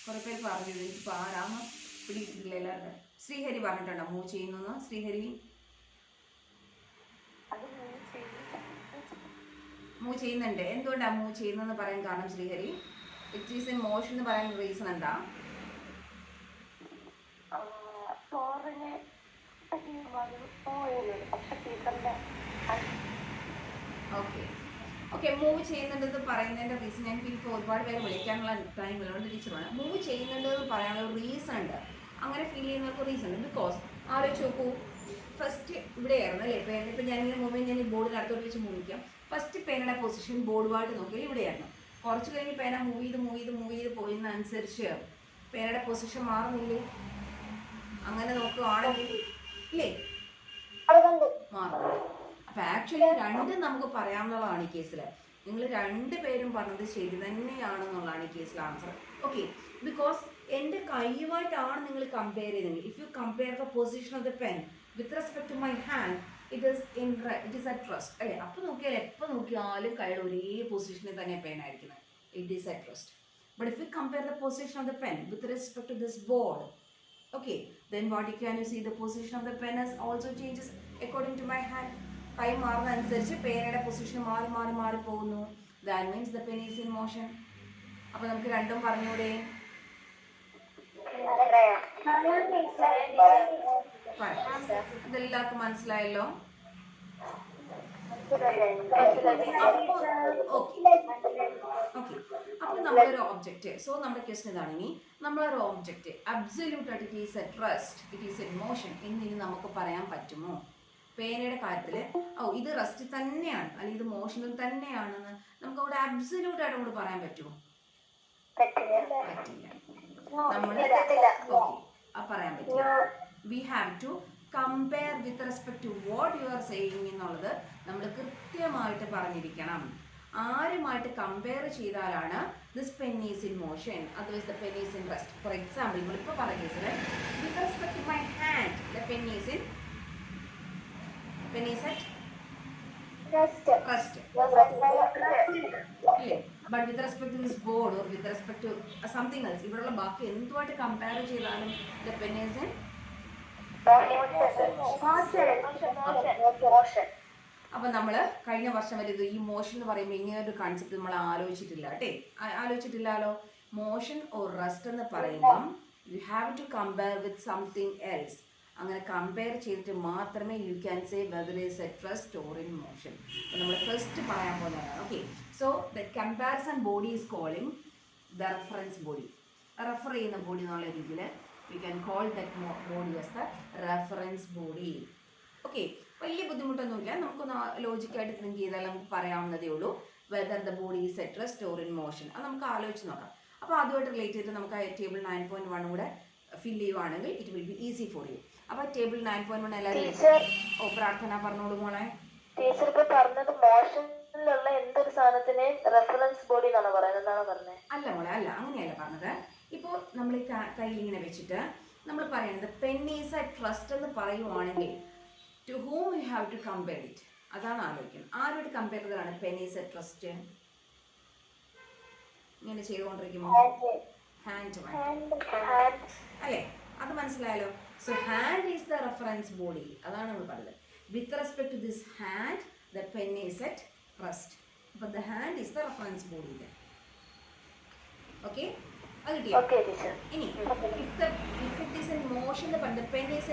കുറെ പേര് പറഞ്ഞു, എനിക്കിപ്പോൾ ആരാന്ന് പിടിയിട്ടില്ല എല്ലാവരുടെ. ശ്രീഹരി പറഞ്ഞിട്ടുണ്ടോ മൂവ് ചെയ്യുന്നു? ശ്രീഹരി മൂവ് ചെയ്യുന്നുണ്ട്. എന്തുകൊണ്ടാണ് മൂവ് ചെയ്യുന്നതെന്ന് പറയാൻ കാരണം Sreehari? It is in motion എന്ന് പറയാൻ റീസൺ എന്താ? ഓക്കെ ഓക്കെ, മൂവ് ചെയ്യുന്നുണ്ടെന്ന് പറയുന്നതിൻ്റെ റീസൺ ഞങ്ങൾക്ക് ഇപ്പോൾ ഒരുപാട് പേര് വിളിക്കാനുള്ള ടൈം ഉള്ളതുകൊണ്ട് ടീച്ചറാണ്. മൂവ് ചെയ്യുന്നുണ്ടെന്ന് പറയാനുള്ള റീസൺ ഉണ്ട്. അങ്ങനെ ഫീൽ ചെയ്യുന്നവർക്ക് റീസൺ ഉണ്ട്. ബിക്കോസ് ആലോചിച്ച് നോക്കൂ, ഫസ്റ്റ് ഇവിടെയായിരുന്നു അല്ലേ പേന? ഇപ്പം ഞാനിങ്ങനെ മൂവ് ഞാൻ ഈ ബോർഡിന് അടുത്തോട്ട് വെച്ച് മൂവ് ചെയ്യാം. ഫസ്റ്റ് പേനയുടെ പൊസിഷൻ ബോർഡുമായിട്ട് നോക്കിയാൽ ഇവിടെയായിരുന്നു. കുറച്ച് കഴിഞ്ഞ് പേന മൂവ് ചെയ്ത് പോയിന്നനുസരിച്ച് പേനയുടെ പൊസിഷൻ മാറുന്നില്ലേ? അങ്ങനെ നോക്കുകയാണെങ്കിൽ ഇല്ലേ മാറും. അപ്പം ആക്ച്വലി രണ്ടും നമുക്ക് പറയാവുന്നതാണ് ഈ കേസിൽ. നിങ്ങൾ രണ്ടുപേരും പറഞ്ഞത് ശരി തന്നെയാണെന്നുള്ളതാണ് ഈ കേസിൽ ആൻസർ. ഓക്കെ, ബിക്കോസ് എൻ്റെ കൈയുമായിട്ടാണ് നിങ്ങൾ കമ്പയർ ചെയ്തെങ്കിൽ, if you compare the position of the pen with respect to my hand, it is at rest അല്ലേ? അപ്പോൾ നോക്കിയാൽ എപ്പോൾ നോക്കിയാലും കൈയുടെ ഒരേ പൊസിഷനിൽ തന്നെ പെൻ ആയിരിക്കുന്നത്. It is at rest. But if you compare the position of the pen with respect to this board, okay, then what can you see? The position of the pen has also changes according to my hand. കൈ മാറുന്ന അനുസരിച്ച് പേനയുടെ പൊസിഷൻ മാറി പോകുന്നു. That means the pen is in motion. അപ്പൊ നമുക്ക് രണ്ടും പറഞ്ഞൂടെ? അതെല്ലാവർക്കും മനസ്സിലായല്ലോ? അപ്പോൾ നമ്മളൊരു ഒബ്ജക്റ്റ്, സോ നമ്മുടെ ക്വസ്റ്റൻ ഇതാണ്. ഇനി നമ്മളൊരു ഒബ്ജക്റ്റ് അബ്സല്യൂട്ട് ആയിട്ട് it is at rest, it is in motion എന്നിനി നമുക്ക് പറയാൻ പറ്റുമോ? പേനയുടെ കാര്യത്തിൽ ഇത് റെസ്റ്റ് തന്നെയാണ് അല്ലെങ്കിൽ ഇത് മോഷനിൽ തന്നെയാണെന്ന് നമുക്ക് അവിടെ അബ്സല്യൂട്ട് ആയിട്ട് നമ്മൾ പറയാൻ പറ്റുമോ? പറ്റില്ല. നമ്മൾ പറയാൻ പറ്റില്ല. We have to compare with respect to what you are saying എന്നുള്ളത് നമ്മൾ കൃത്യമായിട്ട് പറഞ്ഞിരിക്കണം. ആരുമായിട്ട് കമ്പയർ ചെയ്താലാണ് this pen is in motion, otherwise the pen is in rest. For example നമ്മളിപ്പോൾ പറഞ്ഞ കേസിൽ with respect to my hand the pen is in rest. But with respect to this board or with respect to something else, ഇവിടെയുള്ള ബാക്കി എന്തുമായിട്ട് കമ്പയർ ചെയ്താലും ദ പെൻ ഈസ് ഇൻ. അപ്പം നമ്മൾ കഴിഞ്ഞ വർഷം വരെ ഈ മോഷൻ എന്ന് പറയുമ്പോൾ ഇങ്ങനെ ഒരു കൺസെപ്റ്റ് നമ്മൾ ആലോചിച്ചിട്ടില്ല കേട്ടെ, ആലോചിച്ചിട്ടില്ലല്ലോ. മോഷൻ ഓർ റെസ്റ്റ് എന്ന് പറയുമ്പം you have to compare with something else. അങ്ങനെ കമ്പയർ ചെയ്തിട്ട് മാത്രമേ you can say whether is at rest or in motion. അപ്പോൾ നമ്മൾ ഫസ്റ്റ് പറയാൻ പോകുന്നതാണ്. Okay, so the comparison body is calling the reference body. Refer ചെയ്യുന്ന ബോഡി എന്നുള്ള രീതിയിൽ we can call that body as the reference body. Okay, വലിയ ബുദ്ധിമുട്ടൊന്നുമില്ല, നമുക്കൊന്ന് ലോജിക്കായിട്ട് തിങ്ക് ചെയ്താൽ നമുക്ക് പറയാവുന്നതേ ഉള്ളൂ. Whether the body is at rest or in motion, അത് നമുക്ക് ആലോചിച്ച് നോക്കാം. അപ്പോൾ അതുമായിട്ട് റിലേറ്റ് ചെയ്തിട്ട് നമുക്ക് ടേബിൾ 9.1 കൂടെ ഫിൽ ചെയ്യുവാണെങ്കിൽ it will be easy for you. അപ്പോൾ ടേബിൾ 9.1 എല്ലാവരും പ്രാർത്ഥന പറഞ്ഞോളൂ മോളെ. ടീച്ചർ ഇപ്പോൾ പറഞ്ഞത് മോഷനിലുള്ള എന്തൊരു സാധനത്തിനെ റെഫറൻസ് ബോഡി എന്നാണ് പറയുന്നത്? അല്ല മോളെ, അല്ല, അങ്ങനെയല്ല പറഞ്ഞത്. ഇപ്പോൾ നമ്മൾ ഈ കയ്യിൽ ഇങ്ങനെ വെച്ചിട്ട് നമ്മൾ പറയുന്നത് പെൻ ഈസ് അറ്റ് റെസ്റ്റ് എന്ന് പറയുവാണെങ്കിൽ to whom you have to compare it, അതാണ് ആലോചിക്കുന്നത്. ആരോട് കമ്പയർ ചെയ്തതാണ് പെൻ ഈസ് അറ്റ് റെസ്റ്റ്? ഇങ്ങനെ ചെയ്തുകൊണ്ടിരിക്കുമ്പോൾ ഹാൻഡ് അല്ലേ, അത് മനസ്സിലായല്ലോ. So hand is the reference body, അതാണ് നമ്മൾ പറഞ്ഞത്. With respect to this hand the pen is at rest. അപ്പോൾ the hand is the reference body. Okay, ഇനി if it is in motion pen is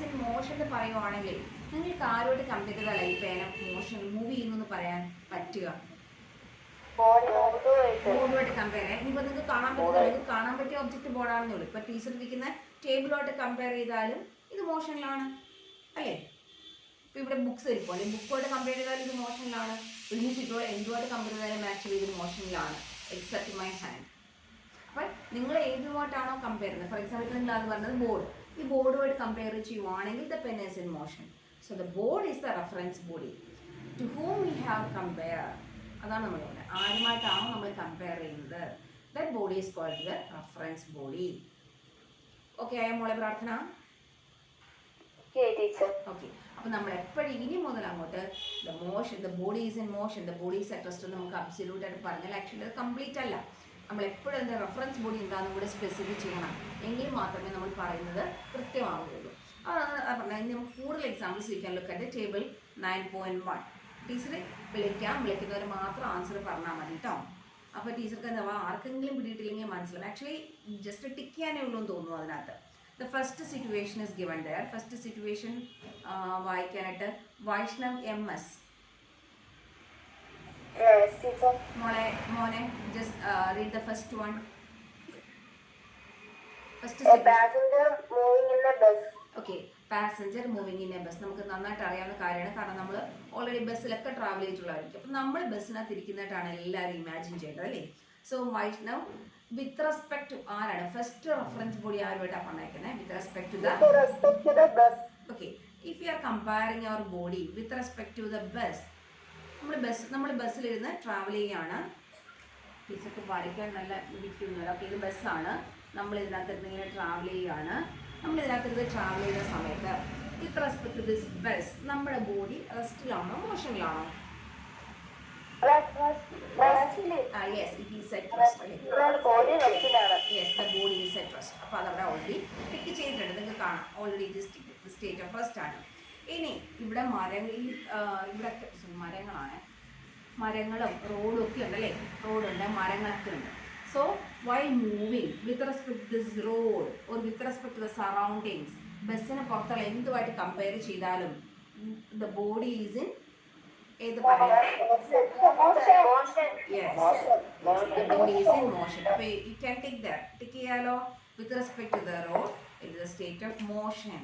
in motion എന്ന് പറയുവാണെങ്കിൽ നിങ്ങൾക്ക് ആരോട് കമ്പയർ ചെയ്താൽ ഈ പേന മോഷൻ മൂവ് ചെയ്യുന്നു പറയാൻ പറ്റുക? ബോർഡുമായിട്ട് കമ്പയർ ചെയ്യാം. ഇനിയിപ്പോൾ നിങ്ങൾക്ക് കാണാൻ പറ്റിയ ഒബ്ജക്റ്റ് ബോർഡാണെന്നേ ഉള്ളൂ. ഇപ്പോൾ ടീച്ചർ ഇരിക്കുന്ന ടേബിളോട്ട് കമ്പയർ ചെയ്താലും ഇത് മോഷനിലാണ് അല്ലേ? ഇപ്പോൾ ഇവിടെ ബുക്സ് ഇരിക്കും, അല്ലെങ്കിൽ ബുക്കോട്ട് കമ്പയർ ചെയ്താലും ഇത് മോഷനിലാണ്. ഇനി ചുറ്റോടെ എന്തുമായിട്ട് കമ്പയർ ചെയ്താലും ആക്ച്വലി ഇത് മോഷനിലാണ് എക്സെപ്റ്റ് മൈ ഹാൻഡ്. അപ്പം നിങ്ങൾ ഏതുമായിട്ടാണോ കമ്പയർ ചെയ്യുന്നത്, ഫോർ എക്സാമ്പിൾ നിങ്ങൾ അത് പറഞ്ഞത് ബോർഡ്, ഈ ബോർഡുമായിട്ട് കമ്പയർ ചെയ്യുവാണെങ്കിൽ the pen is in motion. So the board is the reference body to whom we have compare. അതാണ് നമ്മൾ പറയുന്നത്. ആരുമായിട്ടാണോ നമ്മൾ കമ്പയർ ചെയ്യുന്നത്, that body is called the reference body. Okay ആയ മോളെ പ്രാർത്ഥന? ഓക്കെ, അപ്പം നമ്മൾ എപ്പോഴും ഇനി മുതൽ അങ്ങോട്ട് the body is in motion, the body is at rest നമുക്ക് അബ്സല്യൂട്ട് ആയിട്ട് പറഞ്ഞാൽ ആക്ച്വലി അത് കംപ്ലീറ്റ് അല്ല. നമ്മൾ എപ്പോഴും അതിൻ്റെ റെഫറൻസ് ബോഡി എന്താണെന്നും കൂടെ സ്പെസിഫൈ ചെയ്യണം, എങ്കിൽ മാത്രമേ നമ്മൾ പറയുന്നത് കൃത്യമാവുകയുള്ളൂ. അതാണ് പറഞ്ഞത്. ഇനി നമുക്ക് കൂടുതൽ എക്സാമ്പിൾസ് വയ്ക്കാൻ ലുക്ക് ടേബിൾ 9.1. ടീച്ചറെ വിളിക്കുന്നവർ മാത്രം ആൻസർ പറഞ്ഞാൽ മതി കേട്ടോ. അപ്പോൾ ടീച്ചർക്ക് എന്താ ആർക്കെങ്കിലും പിടിയിട്ടില്ലെങ്കിൽ മനസ്സിലാവും. ആക്ച്വലി ജസ്റ്റ് ടിക്ക് ചെയ്യാനേ ഉള്ളൂ എന്ന് തോന്നുന്നു അതിനകത്ത്. The first situation is given there. First situation വായിക്കാനായിട്ട് വൈഷ്ണവ് MS. മോനെ just read the first one. First passenger moving in a bus. Okay, passenger moving in a bus. നമുക്ക് നന്നായിട്ട് അറിയാവുന്ന കാര്യമാണ്, കാരണം നമ്മൾ ഓൾറെഡി ബസ്സിലൊക്കെ ട്രാവൽ ചെയ്തിട്ടുള്ളതായിരിക്കും. അപ്പം നമ്മൾ ബസ്സിനകത്ത് ഇരിക്കുന്നതായിട്ടാണ് എല്ലാവരും ഇമാജിൻ ചെയ്യേണ്ടത് അല്ലേ? So Vaishnav with respect to ആരാണ് ഫസ്റ്റ് റെഫറൻസ് ബോഡി ആരുമായിട്ടാണ് പറഞ്ഞേക്കുന്നത്? With respect to the bus. Okay, if you are comparing our body with respect to the bus, നമ്മൾ ബസ്സിലിരുന്ന് ട്രാവൽ ചെയ്യുകയാണ്. ടീച്ചർക്ക് പഠിക്കാൻ നല്ല ഇരിക്കുന്നത്. ഓക്കെ, ഇത് ബസ്സാണ്, നമ്മൾ ഇതിനകത്തിരുന്ന് ഇങ്ങനെ ട്രാവൽ ചെയ്യുകയാണ്. നമ്മൾ ഇതിനകത്തിരുന്ന് ട്രാവൽ ചെയ്യുന്ന സമയത്ത് with respect to this bus നമ്മുടെ ബോഡി റെസ്റ്റിലാണോ മോഷനിലാണോ? Yes, it is at rest. Yes, the body is at rest. അപ്പോൾ അതവിടെ ഓൾറെഡി ടിക്ക് ചെയ്തിട്ടുണ്ട്, നിങ്ങൾക്ക് കാണാം. ഓൾറെഡി ഇത് സ്റ്റേറ്റ് ഓഫ് റെസ്റ്റ് ആണ്. ഇനി ഇവിടെ ഇവിടെ മരങ്ങളാണ്, മരങ്ങളും റോഡും ഒക്കെ ഉണ്ട് അല്ലേ? റോഡുണ്ട്, മരങ്ങളൊക്കെ ഉണ്ട്. So why moving with respect to this road or with respect to the surroundings, ബസ്സിന് പുറത്തുള്ള എന്തുമായിട്ട് കമ്പയർ ചെയ്താലും ദ ബോഡി ഈസ് ഇൻ ഏത് പറയാം? Yes, the body is in motion. അപ്പോൾ you can take that. Tick ചെയ്യാലോ? With respect to the road, it is a state of motion.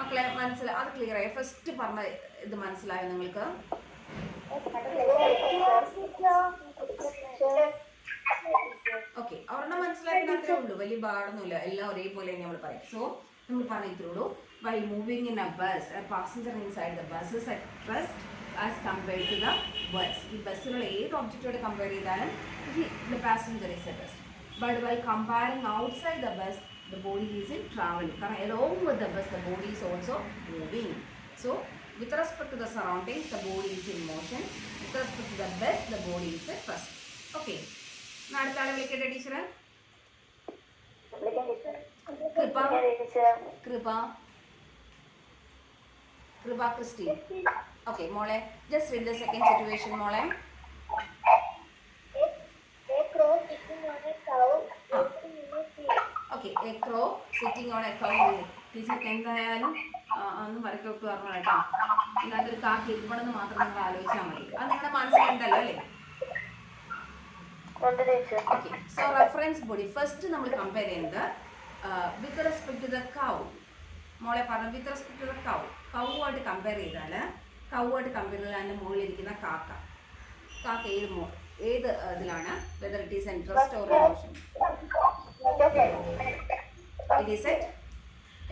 മക്കളെ മനസ്സിലായി? അത് ക്ലിയർ ആയി? ഫസ്റ്റ് പറഞ്ഞ ഇത് മനസ്സിലായോ നിങ്ങൾക്ക്? ഓക്കെ, ഒരെണ്ണം മനസ്സിലാക്കാൻ അത്രേ ഉള്ളൂ, വലിയ പാടൊന്നുമില്ല, എല്ലാം ഒരേപോലെ നമ്മൾ പറയും. സോ നമ്മൾ പറഞ്ഞു ഇത്രയുള്ളൂ. While moving in a bus, a passenger inside the bus is at rest as compared to the bus. ഈ ബസ്സിലുള്ള ഏത് ഒബ്ജക്റ്റോട് കമ്പയർ ചെയ്താലും the passenger is at rest. But while comparing outside the bus, the body is in traveling. കാരണം along with the bus, the body is also moving. So with respect to the surroundings, the body is in motion. With respect to the bus, the body is at rest. Okay. അടുത്ത ആളെ വിളിക്കട്ടെ ടീച്ചറെ. കൃപ ക്രിസ്റ്റി. ഓക്കെ മോളെ, just read the second situation മോളെ. Okay, a crow sitting on a cow. ടീച്ചർക്ക് എന്തായാലും ഒന്ന് വരക്കൊക്കെ പറഞ്ഞു കേട്ടോ. ഇതിനകത്തൊരു കാക്ക ഇരിപ്പണമെന്ന് മാത്രം നിങ്ങൾ ആലോചിച്ചാൽ മതി. അത് നിങ്ങളുടെ മനസ്സിലുണ്ടല്ലോ അല്ലേ? Okay, so reference body first നമ്മൾ കമ്പയർ ചെയ്യുന്നത് with respect to the cow. മോളെ പറഞ്ഞു with respect to the cow. കൗവായിട്ട് കമ്പയർ ചെയ്താൽ അതിൻ്റെ മുകളിലിരിക്കുന്ന കാക്ക ഏത് ഇതിലാണ്? whether it is interest or emotion. It is it.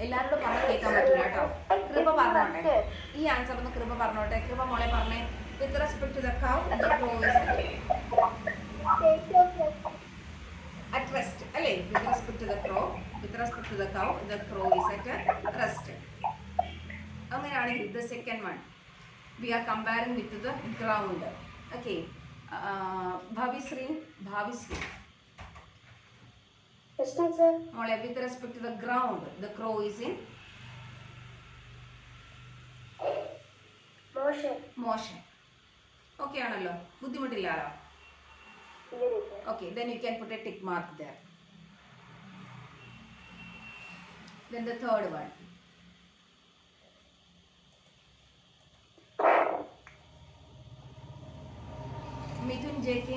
എല്ലാവരോടും പറഞ്ഞ് കേൾക്കാൻ പറ്റില്ല കേട്ടോ. കൃപ പറഞ്ഞോട്ടെ, ഈ ആൻസർ ഒന്ന് കൃപ പറഞ്ഞോട്ടെ. കൃപ മോളെ പറഞ്ഞേ. with respect to the cow, the crow is at rest. അല്ലേ? with respect to the cow, the crow is at rest. അങ്ങനെയാണെങ്കിൽ the second one we are comparing with the ground. Okay. Bhavisri. Yes, teacher. മോളെ with respect to the ground, the crow is in motion. Okay ആണല്ലോ, ബുദ്ധിമുട്ടില്ലല്ലോ. Okay, then you can put a tick mark there. Then the third one. Mithun JK.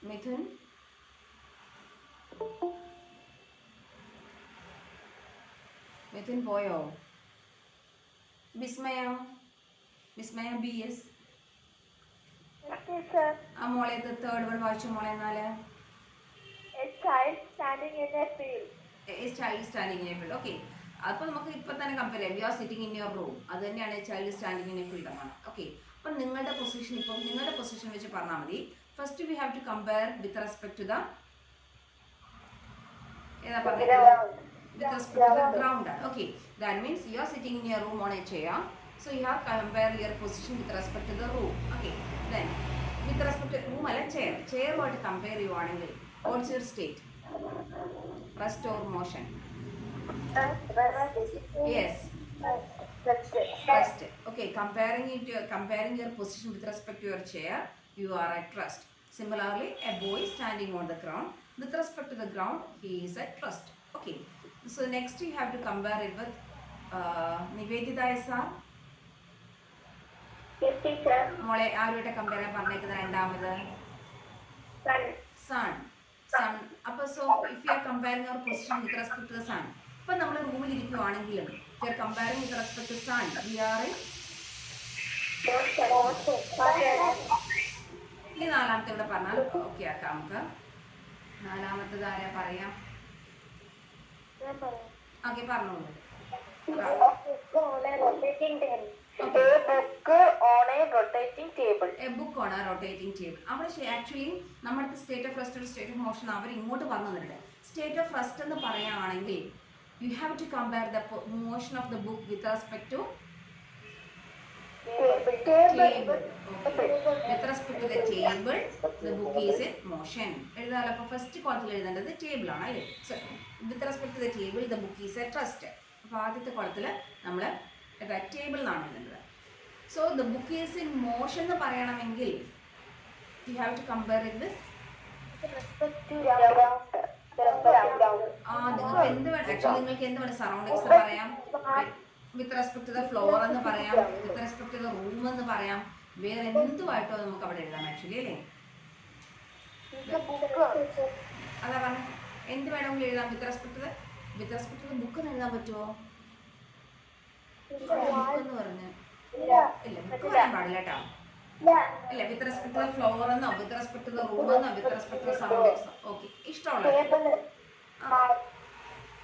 Mithun പോയോ? വിസ്മയ BS. ആ മോളെ തേർഡ് വൺ വായിച്ചു മോളെ. എന്നാല് child standing in a field. Child standing in a field. Okay, അപ്പോൾ നമുക്ക് ഇപ്പം തന്നെ കമ്പയർ ചെയ്യാം. You are sitting in your room, അത് തന്നെയാണ് child standing in a field എന്നാണ്. ഓക്കെ, അപ്പം നിങ്ങളുടെ പൊസിഷൻ വെച്ച് പറഞ്ഞാൽ മതി. First we have to compare with respect to the ഏതാ പറഞ്ഞത്? With respect to the ground ആണ്. Okay, that means you are sitting in your room on a chair. So you have compare your position with respect to the room. Okay, then with respect to room അല്ല chair ആയിട്ട് കമ്പയർ ചെയ്യുവാണെങ്കിൽ what's your state? Rest or motion? Yes, rest. Okay, comparing your position with respect to your chair, you are at rest. Similarly, a boy standing on the ground, with respect to the ground, he is at rest. Okay, so next you have to compare it with Nivedita sir. മോളെ ആരുമായിട്ട് കമ്പയർ ചെയ്യാൻ പറഞ്ഞേക്കുന്നത്? രണ്ടാമത് സൺ. അപ്പോൾ so if you are comparing your position with respect to the sun, ഇപ്പം നമ്മൾ റൂമിൽ ഇരിക്കുവാണെങ്കിലും if you are comparing with respect to sun, we are ഇനി നാലാമത്തെ ഇവിടെ പറഞ്ഞാൽ ഓക്കെ ആക്കാം നമുക്ക്. നാലാമത്തത് ആരാ പറയാം? ഓക്കെ, പറഞ്ഞോളൂ. A book on a rotating table. അവിടെ ആക്ച്വലി നമ്മുടെ state of rest state of motion അവർ ഇങ്ങോട്ട് പറഞ്ഞു തന്നിട്ടുണ്ട്. സ്റ്റേറ്റ് ഓഫ് റെസ്റ്റ് എന്ന് പറയുകയാണെങ്കിൽ you have to compare the motion of the book with respect to table. With respect to the table, the book is in motion. എഴുതാലോ. അപ്പോൾ ഫസ്റ്റ് കോളത്തിൽ എഴുതേണ്ടത് ടേബിൾ ആണ് അല്ലേ? With respect to the table the book is at rest. അപ്പോൾ ആദ്യത്തെ കോളത്തിൽ നമ്മൾ ടേബിൾ എന്നാണ് എഴുതേണ്ടത്. So the book is in motion എന്ന് പറയണമെങ്കിൽ you have to compare it with നിങ്ങൾക്ക് എന്ത് വേണം? ആക്ച്വലി നിങ്ങൾക്ക് എന്ത് വേണം? സറൗണ്ടിങ്സ് പറയാം, with respect to the floor എന്ന് പറയാം, with respect to the room എന്ന് പറയാം, വേറെ എന്തുമായിട്ടോ നമുക്ക് അവിടെ എഴുതാം ആക്ച്വലി അല്ലേ? അതാ പറഞ്ഞ എന്ത് വേണമെങ്കിലും എഴുതാം with respect to the with respect to book എന്ന് എഴുതാൻ പറ്റുമോ? ബുക്ക് എന്ന് പറഞ്ഞ് ഇല്ല, ബുക്ക് പറയാൻ പാടില്ല കേട്ടോ. ഇല്ല, വിത്ത് റെസ്പെക്ട് ടു ഫ്ലോർ എന്നോ വിത്ത് റെസ്പെക്ട് ടു റൂം എന്നോ with respect to surroundings. Okay, ഇഷ്ടമുള്ള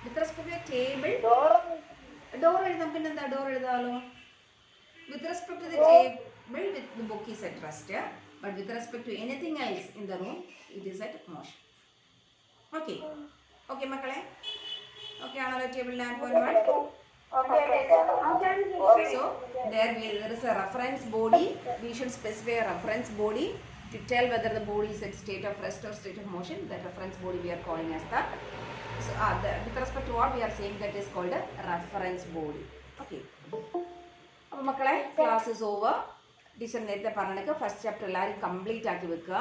with respect to table door എഴുതാം. പിന്നെന്താ, ഡോർ എഴുതാമല്ലോ. With respect to the table with the book is at rest, but with respect to anything else in the room it is at motion. Okay okay മക്കളെ, ഓക്കെ ആണല്ലോ table and forward. So there is a reference body. We should specify a reference body to tell whether the body is at state of rest or state of motion. That reference body we are calling as the, so with respect to what we are saying, that is called a reference body. Okay. അപ്പോൾ മക്കളെ, ക്ലാസ് ഇസ് ഓവർ. ടീച്ചർ നേരത്തെ പറഞ്ഞൊക്കെ ഫസ്റ്റ് ചാപ്റ്റർ എല്ലാവരും കംപ്ലീറ്റ് ആക്കി വെക്കുക.